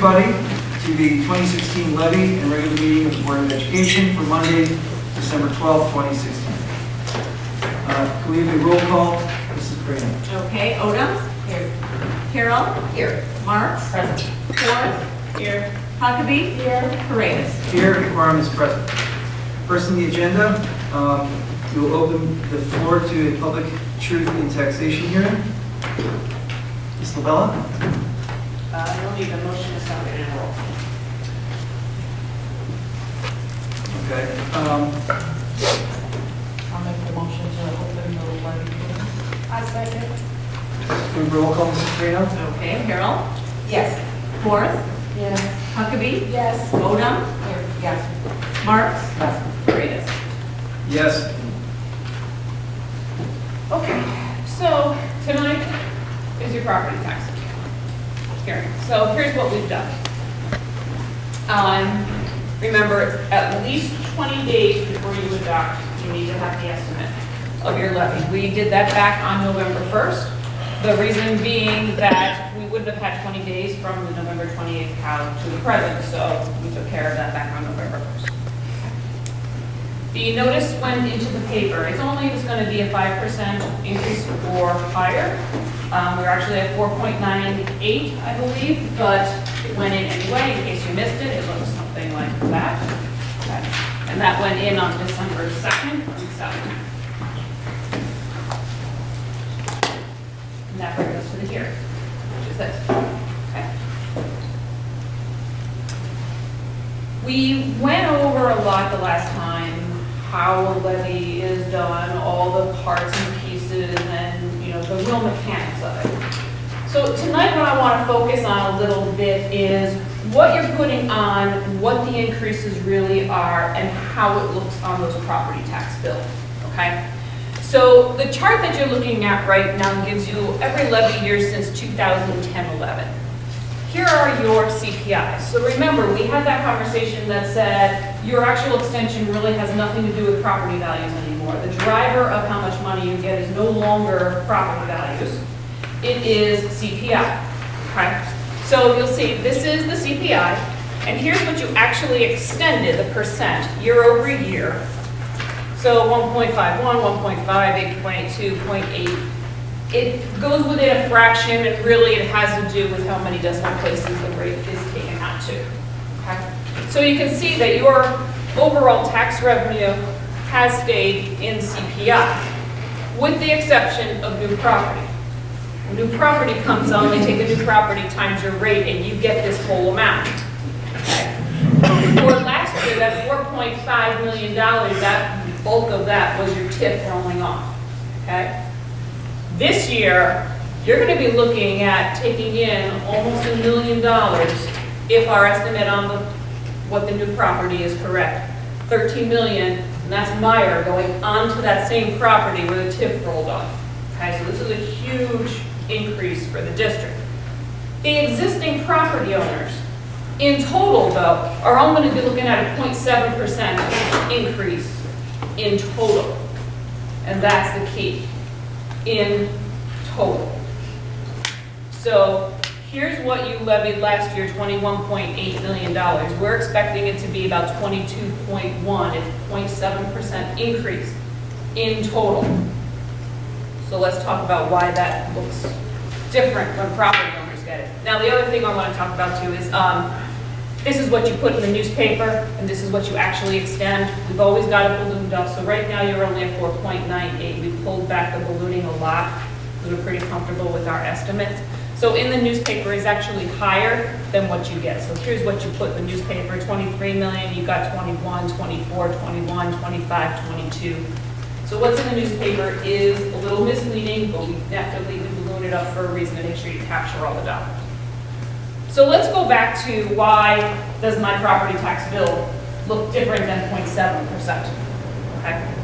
everybody to the 2016 levy and regular meeting of the Board of Education for Monday, December 12th, 2016. Can we have a roll call? Mrs. Brady. Okay, Odom? Here. Carol? Here. Marks? Present. Forrest? Here. Huckabee? Here. Paredes? Here, quorum is present. First on the agenda, we will open the floor to a public truth in taxation hearing. Ms. LaBella? You'll need a motion to stop and enroll. Okay. I'll make the motion to open the levy. I second. Can we roll call, Mrs. Brady? Okay, Carol? Yes. Forrest? Yes. Huckabee? Yes. Odom? Here. Yes. Marks? Yes. Paredes? Yes. Okay, so tonight is your property tax hearing. So here's what we've done. Remember, at least 20 days before you adopt, you need to have the estimate of your levy. We did that back on November 1st. The reason being that we wouldn't have had 20 days from the November 28th count to the present, so we took care of that back on November 1st. The notice went into the paper. It's only going to be a 5% increase or higher. We're actually at 4.98, I believe, but it went in anyway. In case you missed it, it looks something like that. Okay. And that went in on December 2nd and 7th. And that brings us to the hearing, which is this. Okay. We went over a lot the last time, how a levy is done, all the parts and pieces, and the real mechanics of it. So tonight what I want to focus on a little bit is what you're putting on, what the increases really are, and how it looks on those property tax bills, okay? So the chart that you're looking at right now gives you every levy year since 2010-11. Here are your CPIs. So remember, we had that conversation that said your actual extension really has nothing to do with property values anymore. The driver of how much money you get is no longer property values. It is CPI, okay? So you'll see this is the CPI, and here's what you actually extended, the percent, year over year. So 1.51, 1.5, 8.2, 0.8. It goes within a fraction, and really it has to do with how many decimal places the rate is taken out to. Okay? So you can see that your overall tax revenue has stayed in CPI, with the exception of new property. When new property comes on, they take the new property times your rate, and you get this whole amount. Okay? For last year, that $4.5 million, that bulk of that was your TIF rolling off. Okay? This year, you're going to be looking at taking in almost $1 million if our estimate on what the new property is correct. 13 million, and that's Meyer going onto that same property where the TIF rolled off. Okay, so this is a huge increase for the district. The existing property owners, in total though, are only going to be looking at a 0.7% increase in total. And that's the key. In total. So here's what you levied last year, $21.8 million. We're expecting it to be about 22.1, it's 0.7% increase in total. So let's talk about why that looks different when property owners get it. Now the other thing I want to talk about too is this is what you put in the newspaper, and this is what you actually extend. We've always got it ballooned up, so right now you're only at 4.98. We pulled back the ballooning a lot because we're pretty comfortable with our estimates. So in the newspaper is actually higher than what you get. So here's what you put in the newspaper, 23 million, you got 21, 24, 21, 25, 22. So what's in the newspaper is a little misleading, but we definitely balloon it up for a reason to make sure you capture all the dollars. So let's go back to why does my property tax bill look different than 0.7%, okay?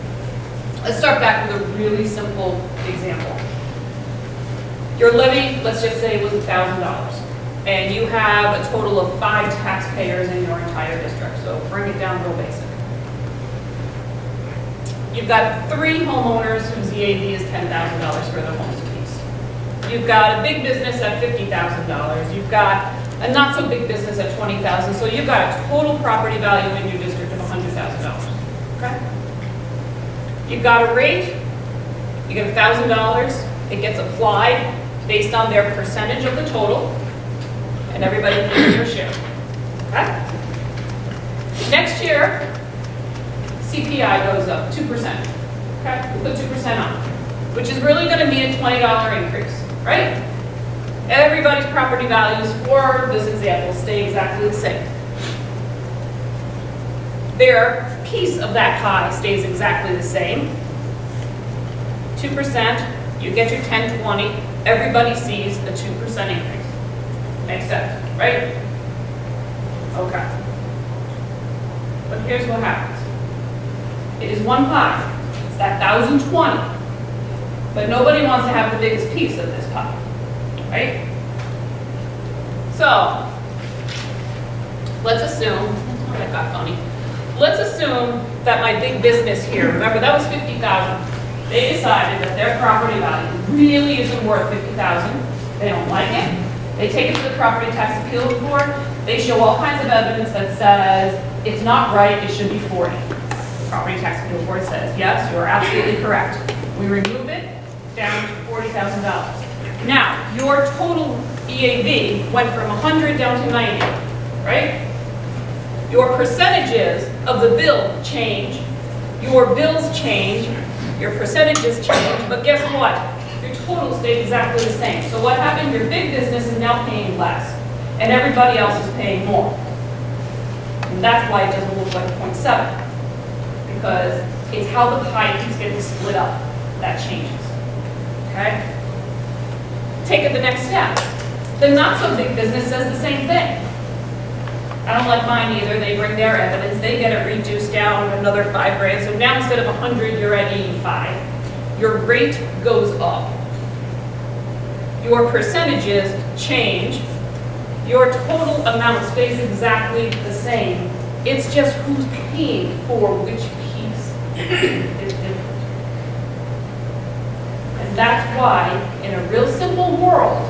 Let's start back with a really simple example. Your levy, let's just say, was $1,000, and you have a total of 5 taxpayers in your entire district, so bring it down real basic. You've got 3 homeowners whose EAV is $10,000 for their homes apiece. You've got a big business at $50,000. You've got a not so big business at 20,000. So you've got a total property value in your district of $100,000. Okay? You've got a rate, you get $1,000, it gets applied based on their percentage of the total, and everybody pays their share. Okay? Next year, CPI goes up 2%. Okay? We put 2% on, which is really going to mean a $20 increase, right? Everybody's property values for this example stay exactly the same. Their piece of that pie stays exactly the same. 2%, you get your 10, 20, everybody sees a 2% increase. Makes sense, right? Okay. But here's what happens. It is one pie. It's that 1,020. But nobody wants to have the biggest piece of this pie, right? So, let's assume, oh, that got funny. Let's assume that my big business here, remember that was 50,000. They decided that their property value really isn't worth 50,000. They don't like it. They take it to the property tax appeal board. They show all kinds of evidence that says it's not right, it should be 40. The property tax appeal board says, yes, you are absolutely correct. We remove it down to $40,000. Now, your total EAV went from 100 down to 90, right? Your percentages of the bill change, your bills change, your percentages change, but guess what? Your total stayed exactly the same. So what happened? Your big business is now paying less, and everybody else is paying more. And that's why it doesn't look like 0.7, because it's how the pie keeps getting split up that changes. Okay? Take it the next step. The not-so-big business says the same thing. I don't like mine either. They bring their evidence. They get it reduced down another $5,000. So now instead of 100, you're at 85. Your rate goes up. Your percentages change. Your total amount stays exactly the same. It's just who's paying for which piece is different. And that's why, in a real simple world,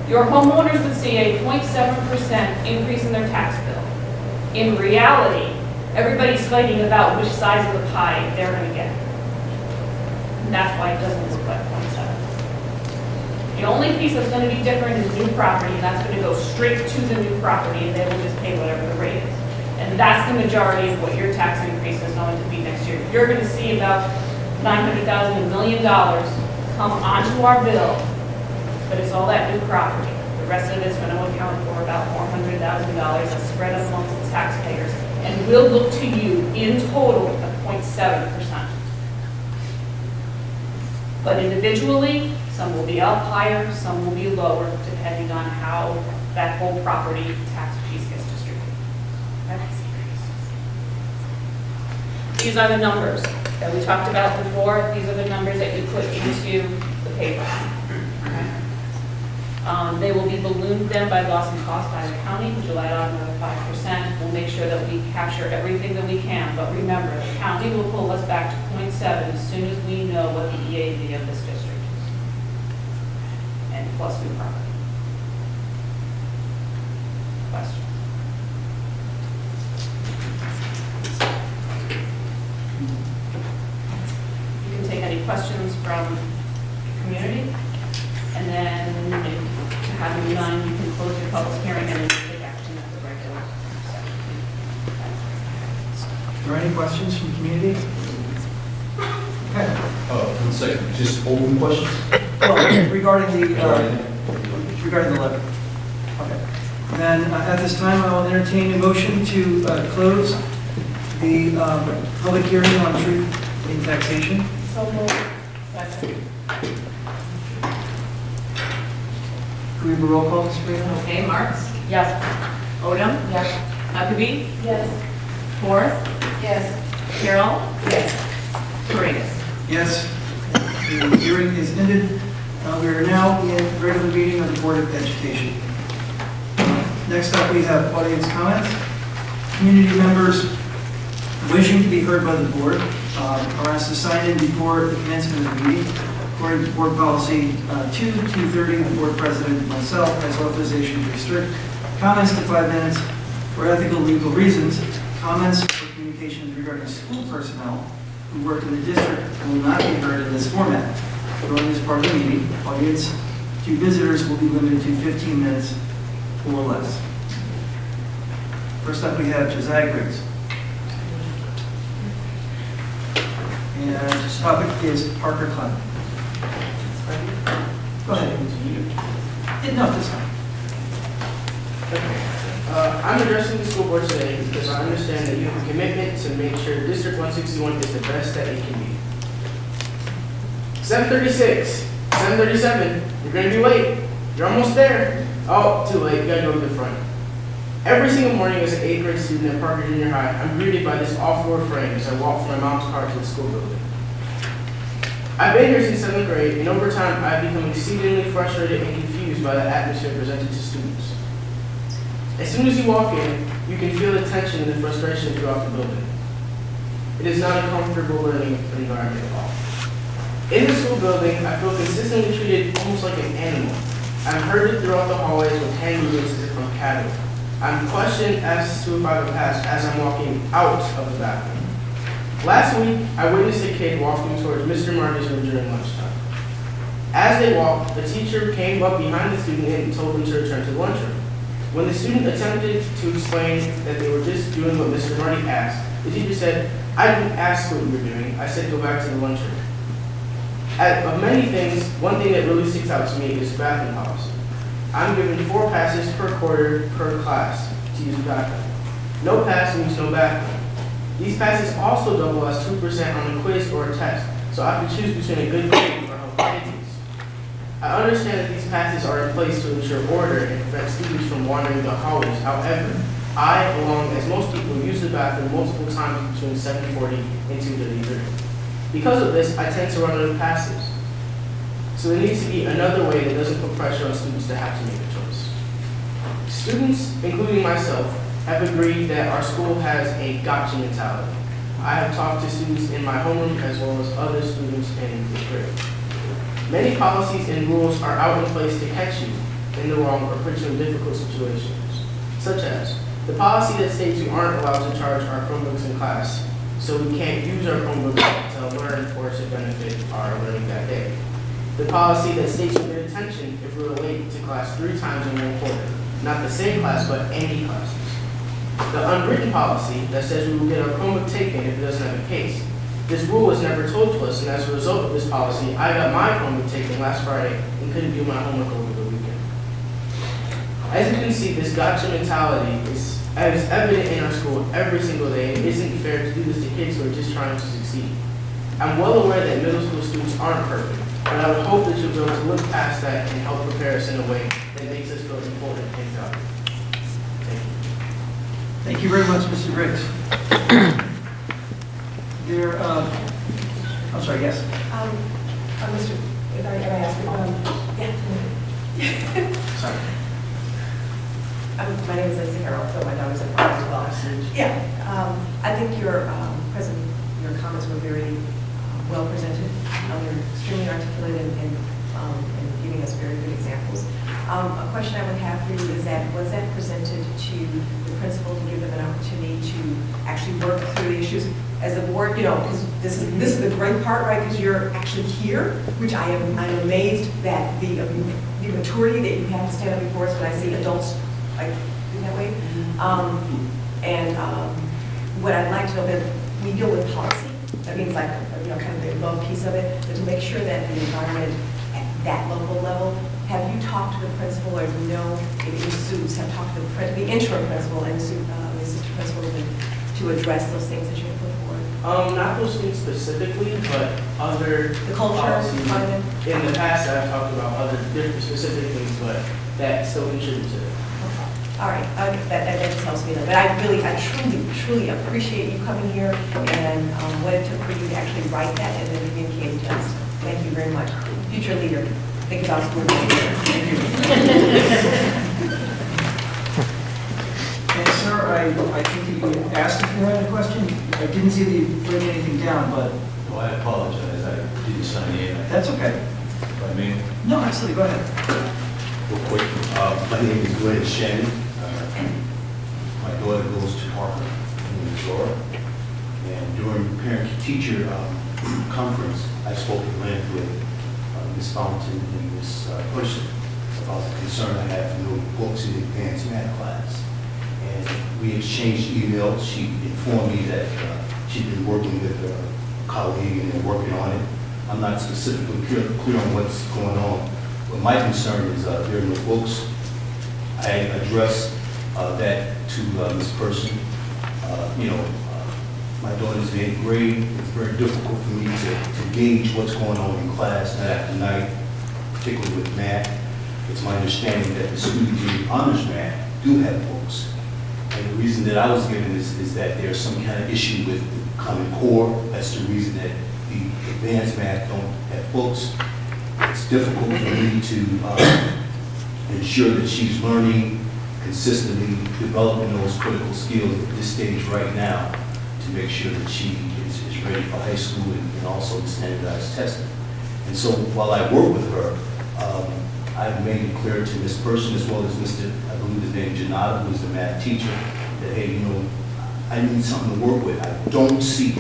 your homeowners would see a 0.7% increase in their tax bill. In reality, everybody's fighting about which size of the pie they're going to get. And that's why it doesn't look like 0.7. The only piece that's going to be different is new property, and that's going to go straight to the new property, and they will just pay whatever the rate is. And that's the majority of what your tax increase is going to be next year. You're going to see about $900,000, $1 million come onto our bill, but it's all that new property. The rest of it's going to account for about $400,000 that's spread amongst the taxpayers, and will look to you in total at 0.7%. But individually, some will be up higher, some will be lower, depending on how that whole property tax piece gets distributed. Okay? These are the numbers that we talked about before. These are the numbers that you put into the paper. Okay? They will be ballooned then by loss and cost by the county, which will add on another 5%. We'll make sure that we capture everything that we can. But remember, the county will pull us back to 0.7 as soon as we know what the EAV of this district is. And plus new property. Questions? You can take any questions from the community, and then having done, you can close your public hearing and then take action at the regular session. Are there any questions from the community? Okay. One second, just open questions? Well, regarding the levy. Okay. Then at this time, I will entertain a motion to close the public hearing on truth in taxation. So moved. Second. Can we have a roll call, Ms. Freeman? Okay, Marks? Yes. Odom? Yes. Huckabee? Yes. Forrest? Yes. Carol? Yes. Paredes? Yes. The hearing is ended. We are now in regular meeting of the Board of Education. Next up, we have audience comments. Community members wishing to be heard by the board are asked to sign in before the commencement of the meeting. According to Board Policy 2-230, the board president, myself, has authorization to restrict Comments to 5 minutes for ethical, legal reasons. Comments or communications regarding school personnel who work in the district will not be heard in this format. During this part of the meeting, audience to visitors will be limited to 15 minutes or less. First up, we have Josiah Griggs. And the topic is Parker Clem. Go ahead. Enough this time. I'm addressing the school board today because I understand that you have a commitment to make sure District 161 is the best that it can be. 7:36, 7:37, you're gonna be late. You're almost there. Oh, too late, you gotta go to the front. Every single morning as an 8th grade student at Parker Junior High, I'm greeted by this awful refrain as I walk from my mom's car to the school building. I've been here since 7th grade, and over time, I've become exceedingly frustrated and confused by the atmosphere presented to students. As soon as you walk in, you can feel the tension and the frustration throughout the building. It is not a comfortable learning environment at all. In the school building, I feel consistently treated almost like an animal. I'm herded throughout the hallways with hand movements as if I'm cattle. I'm questioned as to if I have a pass as I'm walking out of the bathroom. Last week, I witnessed a kid walking towards Mr. Marty's room during lunchtime. As they walked, the teacher came up behind the student and told them to return to the lunchroom. When the student attempted to explain that they were just doing what Mr. Marty asked, the teacher said, "I didn't ask what you were doing. I said go back to the lunchroom." Of many things, one thing that really sticks out to me is bathroom policy. I'm given 4 passes per quarter per class to use the bathroom. No pass means no bathroom. These passes also double as 2% on a quiz or a test, so I can choose between a good grade or help grades. I understand that these passes are in place to ensure order and prevent students from wandering the hallways. However, I, along as most people, use the bathroom multiple times between 7:40 and 2:33. Because of this, I tend to run out of passes. So there needs to be another way that doesn't put pressure on students to have to make a choice. Students, including myself, have agreed that our school has a gotcha mentality. I have talked to students in my homeroom as well as other students in the grade. Many policies and rules are out in place to catch you in the wrong or put you in difficult situations, such as the policy that states we aren't allowed to charge our Chromebooks in class, so we can't use our Chromebooks to learn or to benefit our learning that day. The policy that states we get attention if we're late to class 3 times in 1 quarter, not the same class, but any classes. The unwritten policy that says we will get our Chromebook taken if it doesn't have a case. This rule was never told to us, and as a result of this policy, I got my Chromebook taken last Friday and couldn't do my homework over the weekend. As you can see, this gotcha mentality is evident in our school every single day, and it isn't fair to do this to kids who are just trying to succeed. I'm well aware that middle school students aren't perfect, but I would hope that you'll be able to look past that and help prepare us in a way that makes us feel important and valued. Thank you. Thank you very much, Mr. Briggs. I'm sorry, yes. Mr., if I ask you, Sorry. my name is Lacey Harrell, so my daughter's at Park as well. Yeah, I think your comments were very well presented. You're extremely articulate and giving us very good examples. A question I would have for you is that, was that presented to the principal to give them an opportunity to actually work through the issues as a board? You know, because this is the great part, right? Because you're actually here, which I'm amazed that the maturity that you have to stand up before us when I see adults like do that way. What I'd like to know that we deal with policy. That means like kind of the above piece of it, but to make sure that the environment at that local level. Have you talked to the principal, or do you know if your students have talked to the interim principal and the assistant principal to address those things that you have put forward? Not those things specifically, but other The culture policies. part of it? In the past, I've talked about other different specific things, but that still contributes to it. Okay. All right, that just helps me. But I truly appreciate you coming here and what it took for you to actually write that and then communicate it to us. Thank you very much. Future leader. Think about school. Thank you. And sir, I think that you asked if you had a question. I didn't see that you wrote anything down, but No, I apologize, I didn't sign the in. that's okay. I mean, No, absolutely, go ahead. Real quick, my name is Glenn Shannon. teacher conference, I spoke at length with Ms. Fountain and Ms. Person about the concern I have for no books in the advanced math class. And we exchanged emails. She informed me that she'd been working with a colleague and working on it. I'm not specifically clear on what's going on, but my concern is there are no books. I addressed that to Ms. Person. My daughter's in 8th grade. It's very difficult for me to gauge what's going on in class night after night, particularly with math. It's my understanding that the students in honors math do have books. And the reason that I was given is that there's some kind of issue with the Common Core. That's the reason that the advanced math don't have books. It's difficult for me to ensure that she's learning consistently, developing those critical skills at this stage right now to make sure that she is ready for high school and also the standardized testing. And so while I work with her, I've made it clear to this person as well as Mr., I believe his name, Janata, who's the math teacher, that, hey, I need something to work with. I don't see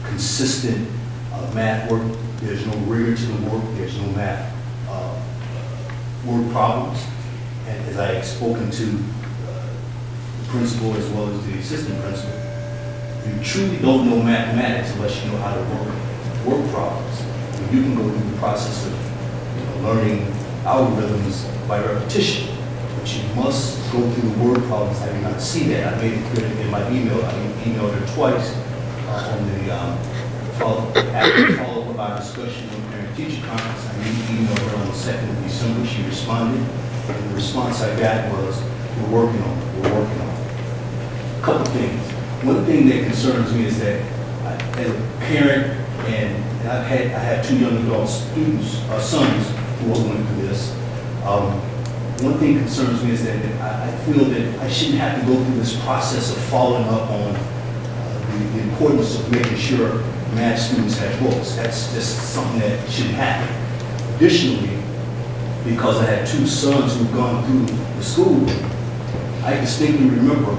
consistent math work. There's no rigor to the work. There's no math word problems. And as I have spoken to the principal as well as the assistant principal, you truly don't know mathematics unless you know how to work problems. You can go through the process of learning algorithms by repetition, but you must go through the word problems. I did not see that. I made it clear in my email. I emailed her twice on the follow-up of our discussion on parent-teacher conference. I emailed her on the 2nd of December. She responded, and the response I got was, we're working on it. We're working on it. A couple things. One thing that concerns me is that as a parent, and I have 2 young adult students, sons, who are going through this. One thing concerns me is that I feel that I shouldn't have to go through this process of following up on the importance of making sure math students have books. That's just something that shouldn't happen. Additionally, because I had 2 sons who've gone through the school, I distinctly remember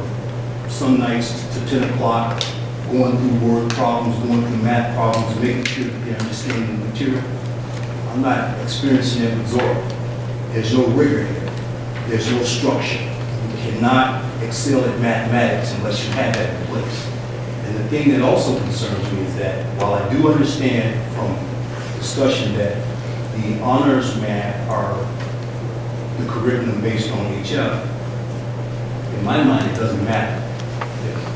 some nights to 10 o'clock going through word problems, going through math problems, making sure that they're understanding the material. I'm not experiencing it with Zora. There's no rigor here. There's no structure. You cannot excel at mathematics unless you have that in place. And the thing that also concerns me is that while I do understand from discussion that the honors math are the curriculum based on HF, in my mind it doesn't matter.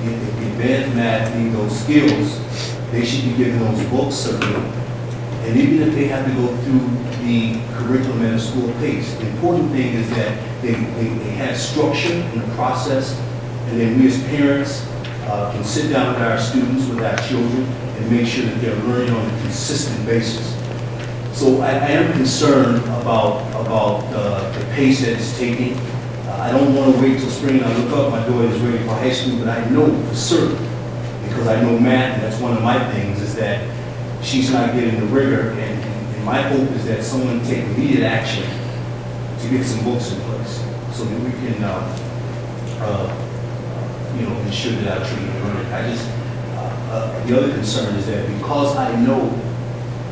If the advanced math need those skills, they should be given those books certainly. And even if they have to go through the curriculum at a school pace, the important thing is that they have structure in the process, and then we as parents can sit down with our students, with our children, and make sure that they're learning on a consistent basis. So I am concerned about the pace that it's taking. I don't want to wait till spring and I look up, my daughter is ready for high school, but I know for certain, because I know math, and that's one of my things, is that she's not getting the rigor, and my hope is that someone take immediate action to get some books in place so that we can, ensure that our children learn. The other concern is that because I know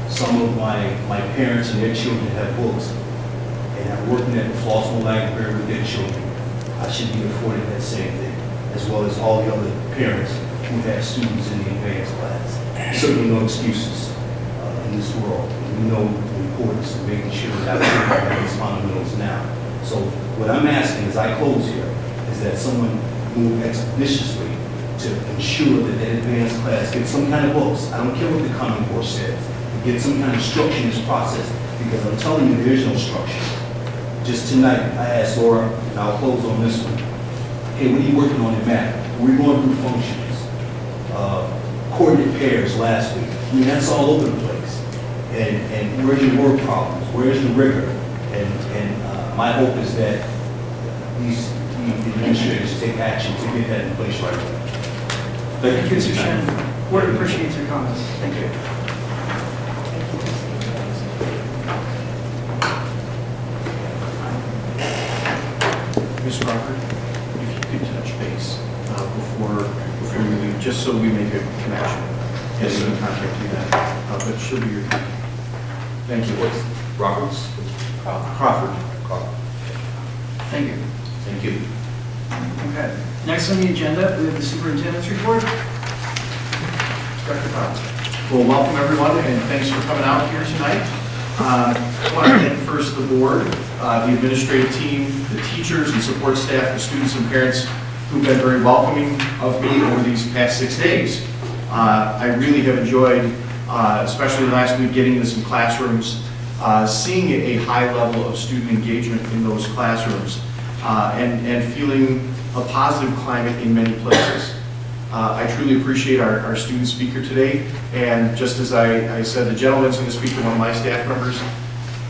some of my parents and their children have books, and I'm working at the Flossmoor Library with their children, I should be afforded that same thing, as well as all the other parents who have students in the advanced class. Certainly no excuses in this world. We know the importance of making sure that our children have these fundamentals now. So what I'm asking as I close here is that someone move expeditiously to ensure that that advanced class gets some kind of books. I don't care what the Common Core says. Get some kind of structure in this process, because I'm telling you, there's no structure. Just tonight, I asked Laura, and I'll close on this one. Hey, what are you working on in math? We're going through functions. Coordinate pairs last week. I mean, that's all over the place. And where's your word problems? Where's the rigor? And my hope is that these administrators take action to get that in place right away. Thank you, Mr. Shannon. Board appreciates your comments. Thank you. Ms. Crawford, if you could touch base before we leave, just so we make a connection. Yes, I'm contacting that, but she'll be here. Thank you. Roberts? Crawford. Thank you. Thank you. Okay. Next on the agenda, we have the superintendent's report. Dr. Bob. Well, welcome everyone, and thanks for coming out here tonight. I want to thank first the board, the administrative team, the teachers and support staff, the students and parents who've been very welcoming of me over these past 6 days. I really have enjoyed, especially last week, getting into some classrooms, seeing a high level of student engagement in those classrooms, and feeling a positive climate in many places. I truly appreciate our student speaker today, and just as I said, the gentleman's going to speak to one of my staff members.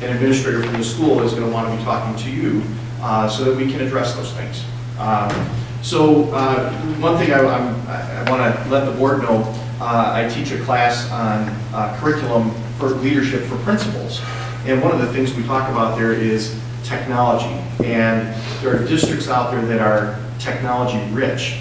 An administrator from the school is going to want to be talking to you so that we can address those things. One thing I want to let the board know, I teach a class on curriculum for leadership for principals, and one of the things we talk about there is technology, and there are districts out there that are technology rich,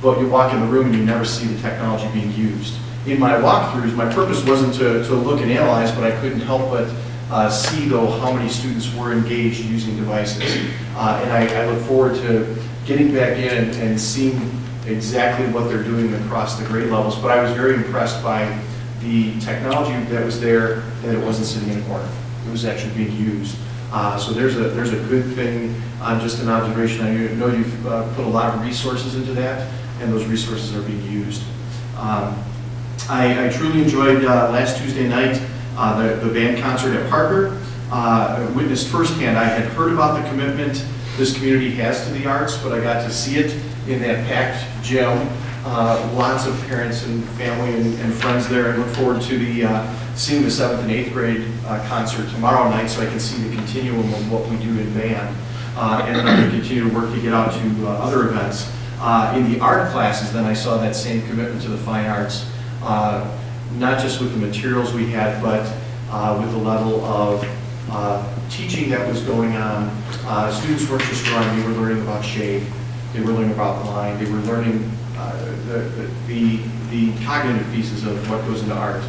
but you walk in the room and you never see the technology being used. In my walkthroughs, my purpose wasn't to look and analyze, but I couldn't help but see, though, how many students were engaged using devices. And I look forward to getting back in and seeing exactly what they're doing across the grade levels. But I was very impressed by the technology that was there, and it wasn't sitting in a corner. It was actually being used. So there's a good thing, just an observation. I know you've put a lot of resources into that, and those resources are being used. I truly enjoyed last Tuesday night the band concert at Parker. I witnessed firsthand. I had heard about the commitment this community has to the arts, but I got to see it in that packed gym. Lots of parents and family and friends there. I look forward to seeing the 7th and 8th grade concert tomorrow night, so I can see the continuum of what we do in band, and I'm going to continue to work to get out to other events. In the art classes, then I saw that same commitment to the fine arts, not just with the materials we had, but with the level of teaching that was going on. Students weren't just drawing, they were learning about shade, they were learning about line, they were learning the cognitive pieces of what goes into art.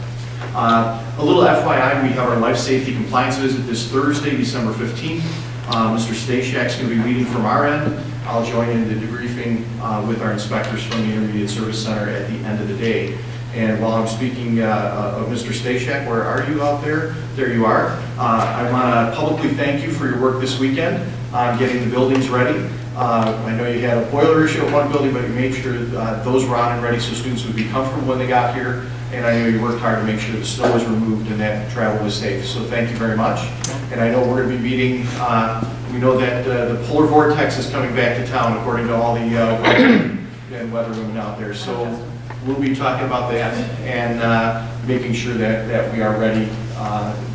A little FYI, we have our life safety compliance visit this Thursday, December 15th. Mr. Stashak's going to be leading from our end. I'll join in the debriefing with our inspectors from the Intermediate Service Center at the end of the day. And while I'm speaking of Mr. Stashak, where are you out there? There you are. I want to publicly thank you for your work this weekend on getting the buildings ready. I know you had a boiler issue at one building, but you made sure those were on and ready so students would be comfortable when they got here. And I know you worked hard to make sure the snow was removed and that travel was safe. So thank you very much. And I know we're going to be meeting, we know that the polar vortex is coming back to town according to all the weather women out there. So we'll be talking about that and making sure that we are ready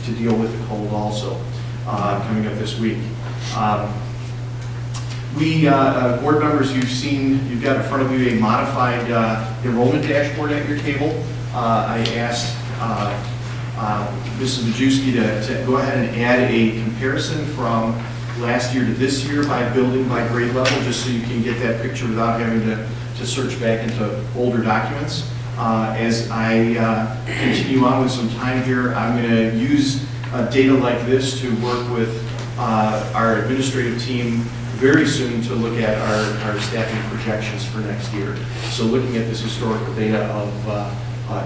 to deal with the cold also coming up this week. Board members, you've got in front of you a modified enrollment dashboard at your table. I asked Mrs. Majewski to go ahead and add a comparison from last year to this year by building, by grade level, just so you can get that picture without having to search back into older documents. As I continue on with some time here, I'm going to use data like this to work with our administrative team very soon to look at our staffing projections for next year. So looking at this historical data of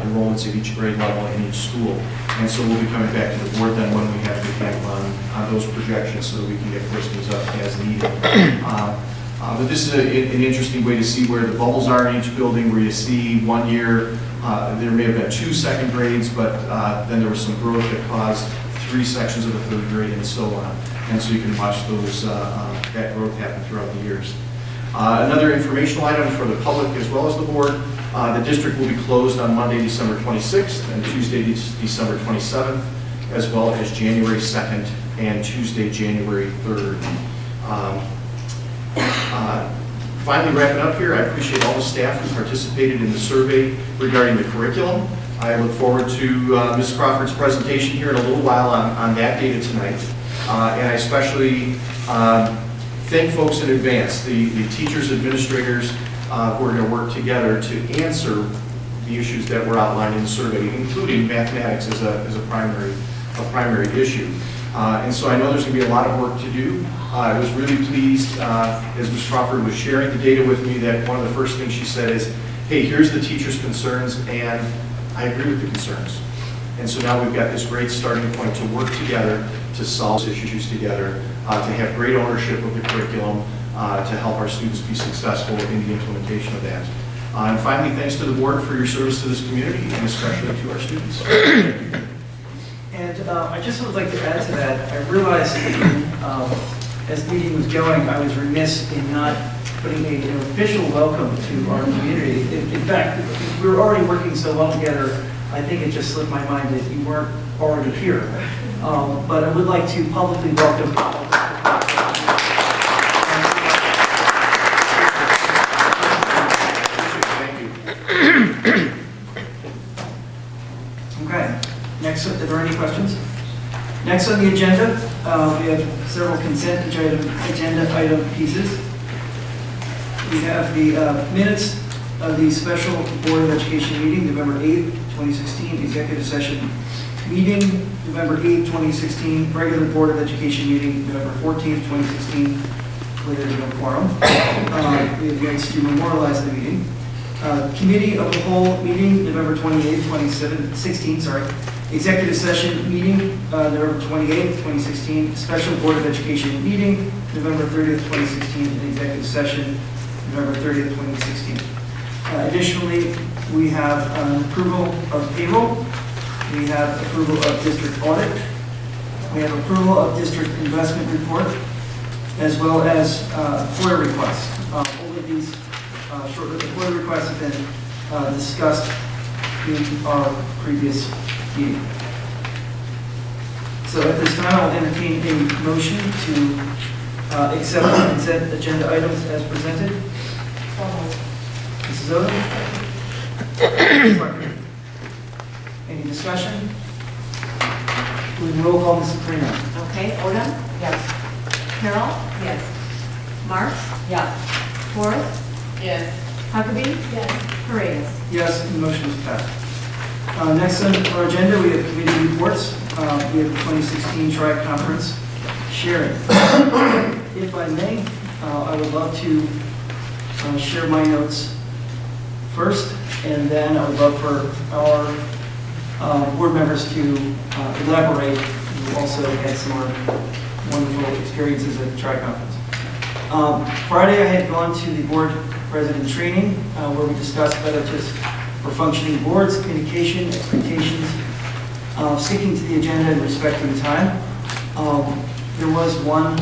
enrollments at each grade level in each school. And so we'll be coming back to the board then when we have to cap on those projections so that we can get Christmas up as needed. But this is an interesting way to see where the bubbles are in each building, where you see 1 year, there may have been 2 second grades, but then there was some growth that caused 3 sections of the 3rd grade and so on. And so you can watch those that growth happen throughout the years. Another informational item for the public as well as the board, the district will be closed on Monday, December 26th and Tuesday, December 27th, as well as January 2nd and Tuesday, January 3rd. Finally, wrapping up here, I appreciate all the staff who participated in the survey regarding the curriculum. I look forward to Ms. Crawford's presentation here in a little while on that data tonight. And I especially thank folks in advance, the teachers, administrators who are going to work together to answer the issues that were outlined in the survey, including mathematics as a primary issue. And so I know there's going to be a lot of work to do. I was really pleased, as Ms. Crawford was sharing the data with me, that one of the first things she said is, hey, here's the teachers' concerns, and I agree with the concerns. And so now we've got this great starting point to work together to solve these issues together, to have great ownership of the curriculum, to help our students be successful in the implementation of that. And finally, thanks to the board for your service to this community, and especially to our students. And I just would like to add to that, I realized that as the meeting was going, I was remiss in not putting an official welcome to our community. In fact, we were already working so well together, I think it just slipped my mind that you weren't already here. But I would like to publicly welcome Thank you. Okay, next, are there any questions? Next on the agenda, we have several consent agenda item pieces. We have the minutes of the special Board of Education meeting, November 8th, 2016, executive session meeting, November 8th, 2016, regular Board of Education meeting, November 14th, 2016, clearly no quorum. We have minutes to memorialize the meeting. Committee of the whole meeting, November 28th, 2016, executive session meeting, November 28th, 2016, special Board of Education meeting, November 30th, 2016, and executive session, November 30th, 2016. Additionally, we have approval of payroll, we have approval of district audit, we have approval of district investment report, as well as FOIA requests. All of these the FOIA requests have been discussed in our previous meeting. So at this time, I'll entertain a motion to accept the consent agenda items as presented. Mrs. Odom? Any discussion? We can roll call Mrs. Prima. Okay, Odom? Yes. Carol? Yes. Marks? Yes. Forrest? Yes. Huckabee? Yes. Paredes? Yes, the motion is passed. Next on our agenda, we have committee reports. We have the 2016 Tri-Conference sharing. If I may, I would love to share my notes first, and then I would love for our board members to elaborate. We also had some wonderful experiences at the Tri-Conference. Friday, I had gone to the board president training where we discussed benefits for functioning boards, communication, expectations, sticking to the agenda and respecting time. There was one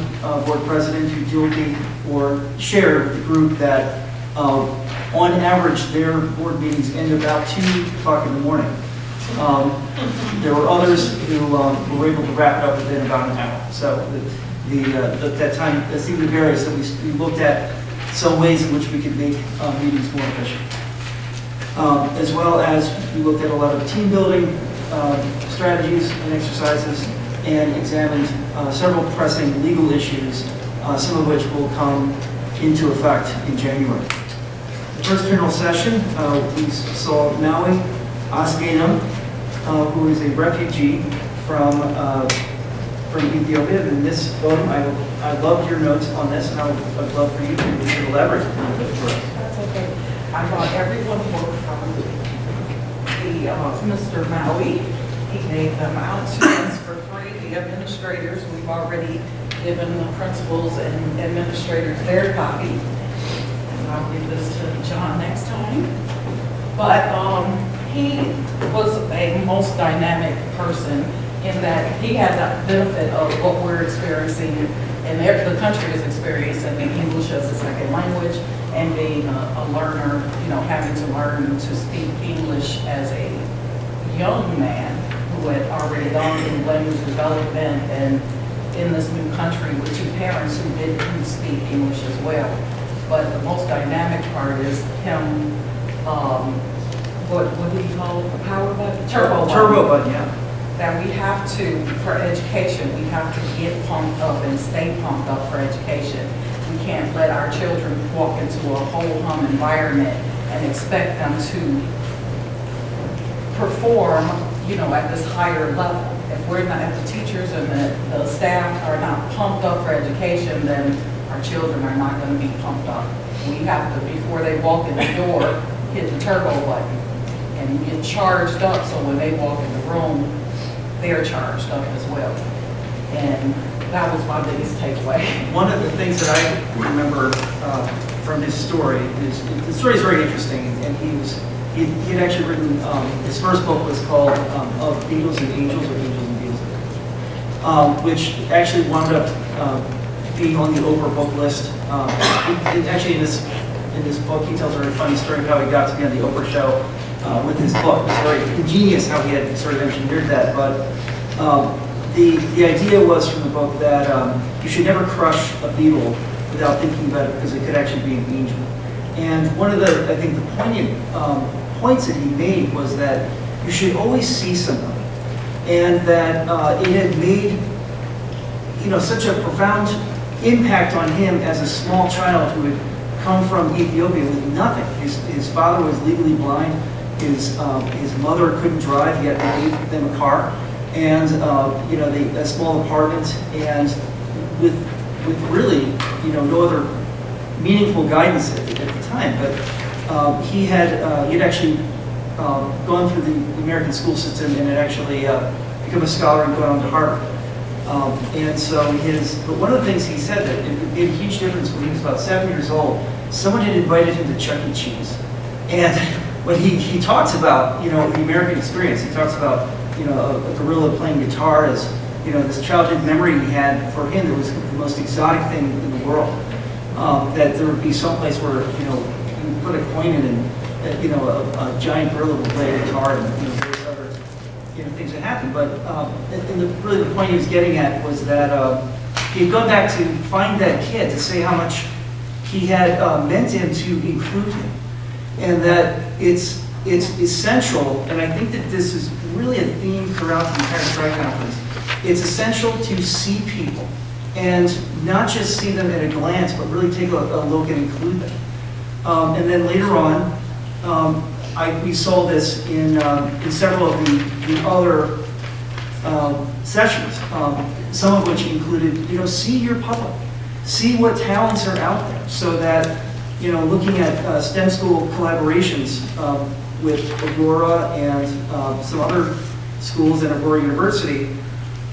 board president who duly or shared with the group that on average their board meetings end about 2 o'clock in the morning. There were others who were able to wrap it up within about an hour. So that time that seemed to vary, so we looked at some ways in which we could make meetings more efficient. As well as we looked at a lot of team building strategies and exercises and examined several pressing legal issues, some of which will come into effect in January. The first general session, we saw Maui Askenam, who is a refugee from Ethiopia. And Ms. Odom, I loved your notes on this, and I'd love for you to elaborate a little bit for us. That's okay. I brought everyone work from Mr. Maui. He gave them out to us for free. The administrators, we've already given the principals and administrators their copy. And I'll give this to John next time. But he was a most dynamic person in that he had the benefit of what we're experiencing and the country is experiencing, English as a second language and being a learner, having to learn to speak English as a young man who had already gone through language development and in this new country with two parents who didn't speak English as well. But the most dynamic part is him, what did he call it, the power button? Turbo button, yeah. That we have to, for education, we have to get pumped up and stay pumped up for education. We can't let our children walk into a whole hum environment and expect them to perform, at this higher level. If we're not, if the teachers and the staff are not pumped up for education, then our children are not going to be pumped up. We have to, before they walk in the door, hit the turbo button and get charged up, so when they walk in the room, they're charged up as well. And that was my biggest takeaway. One of the things that I remember from his story is, the story is very interesting, and he had actually written, his first book was called Of Beatles and Angels, or Angels and Beatles, which actually wound up being on the Oprah book list. Actually, in this book, he tells a very funny story of how he got to be on the Oprah show with his book. It's very ingenious how he had sort of engineered that, but the idea was from the book that you should never crush a Beatle without thinking about it, because it could actually be an angel. And one of the, I think, the poignant points that he made was that you should always see somebody, and that it had made, such a profound impact on him as a small child who had come from Ethiopia with nothing. His father was legally blind. His mother couldn't drive, yet they gave them a car, and a small apartment, and with really no other meaningful guidance at the time. But he'd actually gone through the American school system and had actually become a scholar and gone on to Harvard. And so but one of the things he said that it made a huge difference when he was about 7 years old. Someone had invited him to Chuck E. Cheese, and when he talks about the American experience, he talks about a gorilla playing guitar as this childhood memory he had. For him, it was the most exotic thing in the world. That there would be some place where you put a coin in, and a giant gorilla would play a guitar, and various other things that happened. But really the point he was getting at was that he had gone back to find that kid, to say how much he had meant to him to include him, and that it's essential. And I think that this is really a theme throughout the entire strike conference. It's essential to see people, and not just see them at a glance, but really take a look and include them. And then later on, we saw this in several of the other sessions, some of which included, see your public, see what talents are out there, so that, looking at STEM school collaborations with Aurora and some other schools at Aurora University,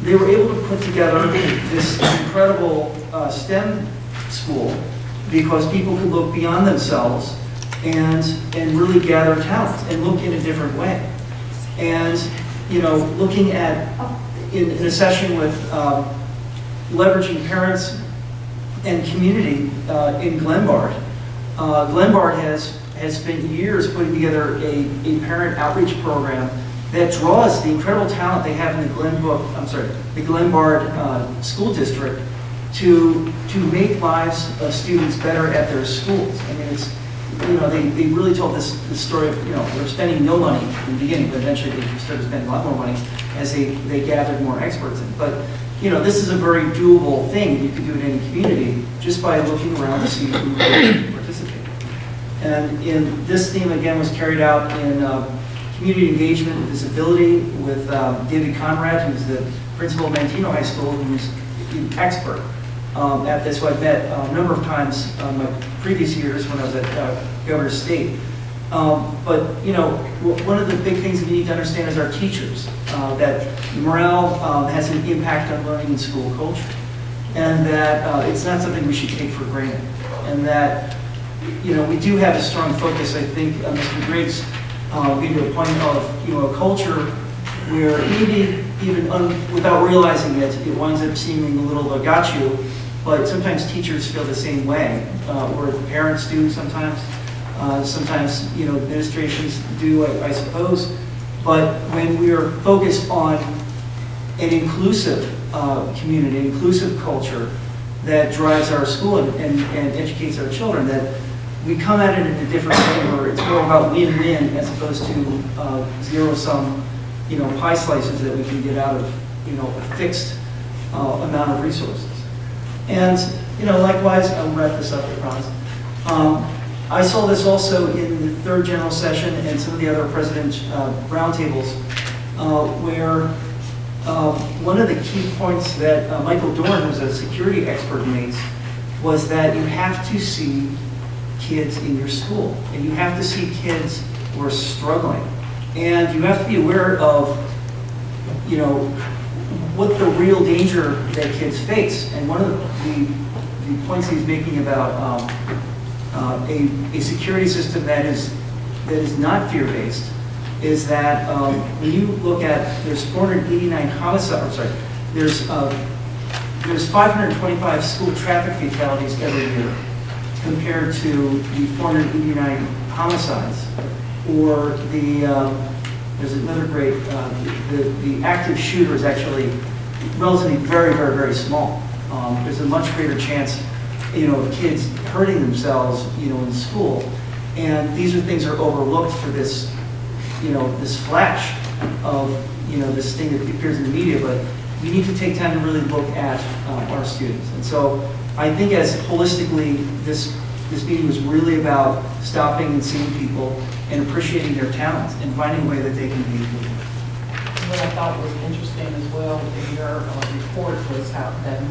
they were able to put together this incredible STEM school because people could look beyond themselves and really gather talent and look in a different way. And looking at in a session with leveraging parents and community in Glenbard. Glenbard has spent years putting together a parent outreach program that draws the incredible talent they have in the Glenbard School District to make lives of students better at their schools. I mean, it's they really told this story of they're spending no money in the beginning, but eventually they started spending a lot more money as they gathered more experts in. But this is a very doable thing. You could do it in any community just by looking around to see who can participate. And in this theme again was carried out in community engagement and visibility with David Conrad, who's the principal of Manteno High School, who's an expert at this, who I've met a number of times in my previous years when I was at Governor's State. But one of the big things that we need to understand is our teachers, that morale has an impact on learning and school culture, and that it's not something we should take for granted, and that we do have a strong focus. I think Mr. Griggs gave you a point of a culture where maybe even without realizing it, it winds up seeming a little got you, but sometimes teachers feel the same way, or the parents do sometimes. Sometimes administrations do, I suppose. But when we are focused on an inclusive community, an inclusive culture that drives our school and educates our children, that we come at it in a different way, where it's more about win-win as opposed to zero-sum, pie slices that we can get out of, a fixed amount of resources. And, likewise, I'll wrap this up, I promise. I saw this also in the third general session and some of the other president roundtables, where one of the key points that Michael Dorn, who's a security expert, makes was that you have to see kids in your school, and you have to see kids who are struggling, and you have to be aware of, you know, what the real danger that kids face. And one of the points he's making about a security system that is not fear-based is that when you look at, there's 489 homicides, I'm sorry, there's 525 school traffic fatalities every year compared to the 489 homicides. Or there's another great, the active shooter is actually relatively very, very, very small. There's a much greater chance, you know, of kids hurting themselves, you know, in school. And these are things that are overlooked for this, you know, this flash of, you know, this thing that appears in the media, but we need to take time to really look at our students. And so I think as holistically, this meeting was really about stopping and seeing people and appreciating their talents and finding a way that they can be. What I thought was interesting as well in your report was how that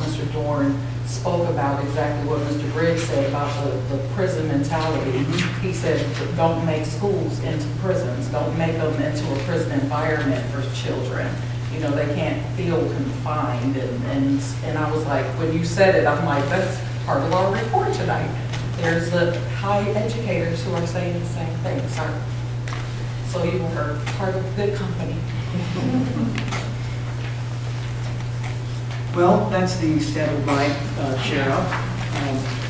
Mr. Dorn spoke about exactly what Mr. Briggs said about the prison mentality. He said, don't make schools into prisons. Don't make them into a prison environment for children. You know, they can't feel confined. And I was like, when you said it, I'm like, that's part of our report tonight. There's the high educators who are saying the same thing. So you were part of good company. Well, that's the stat of my share out.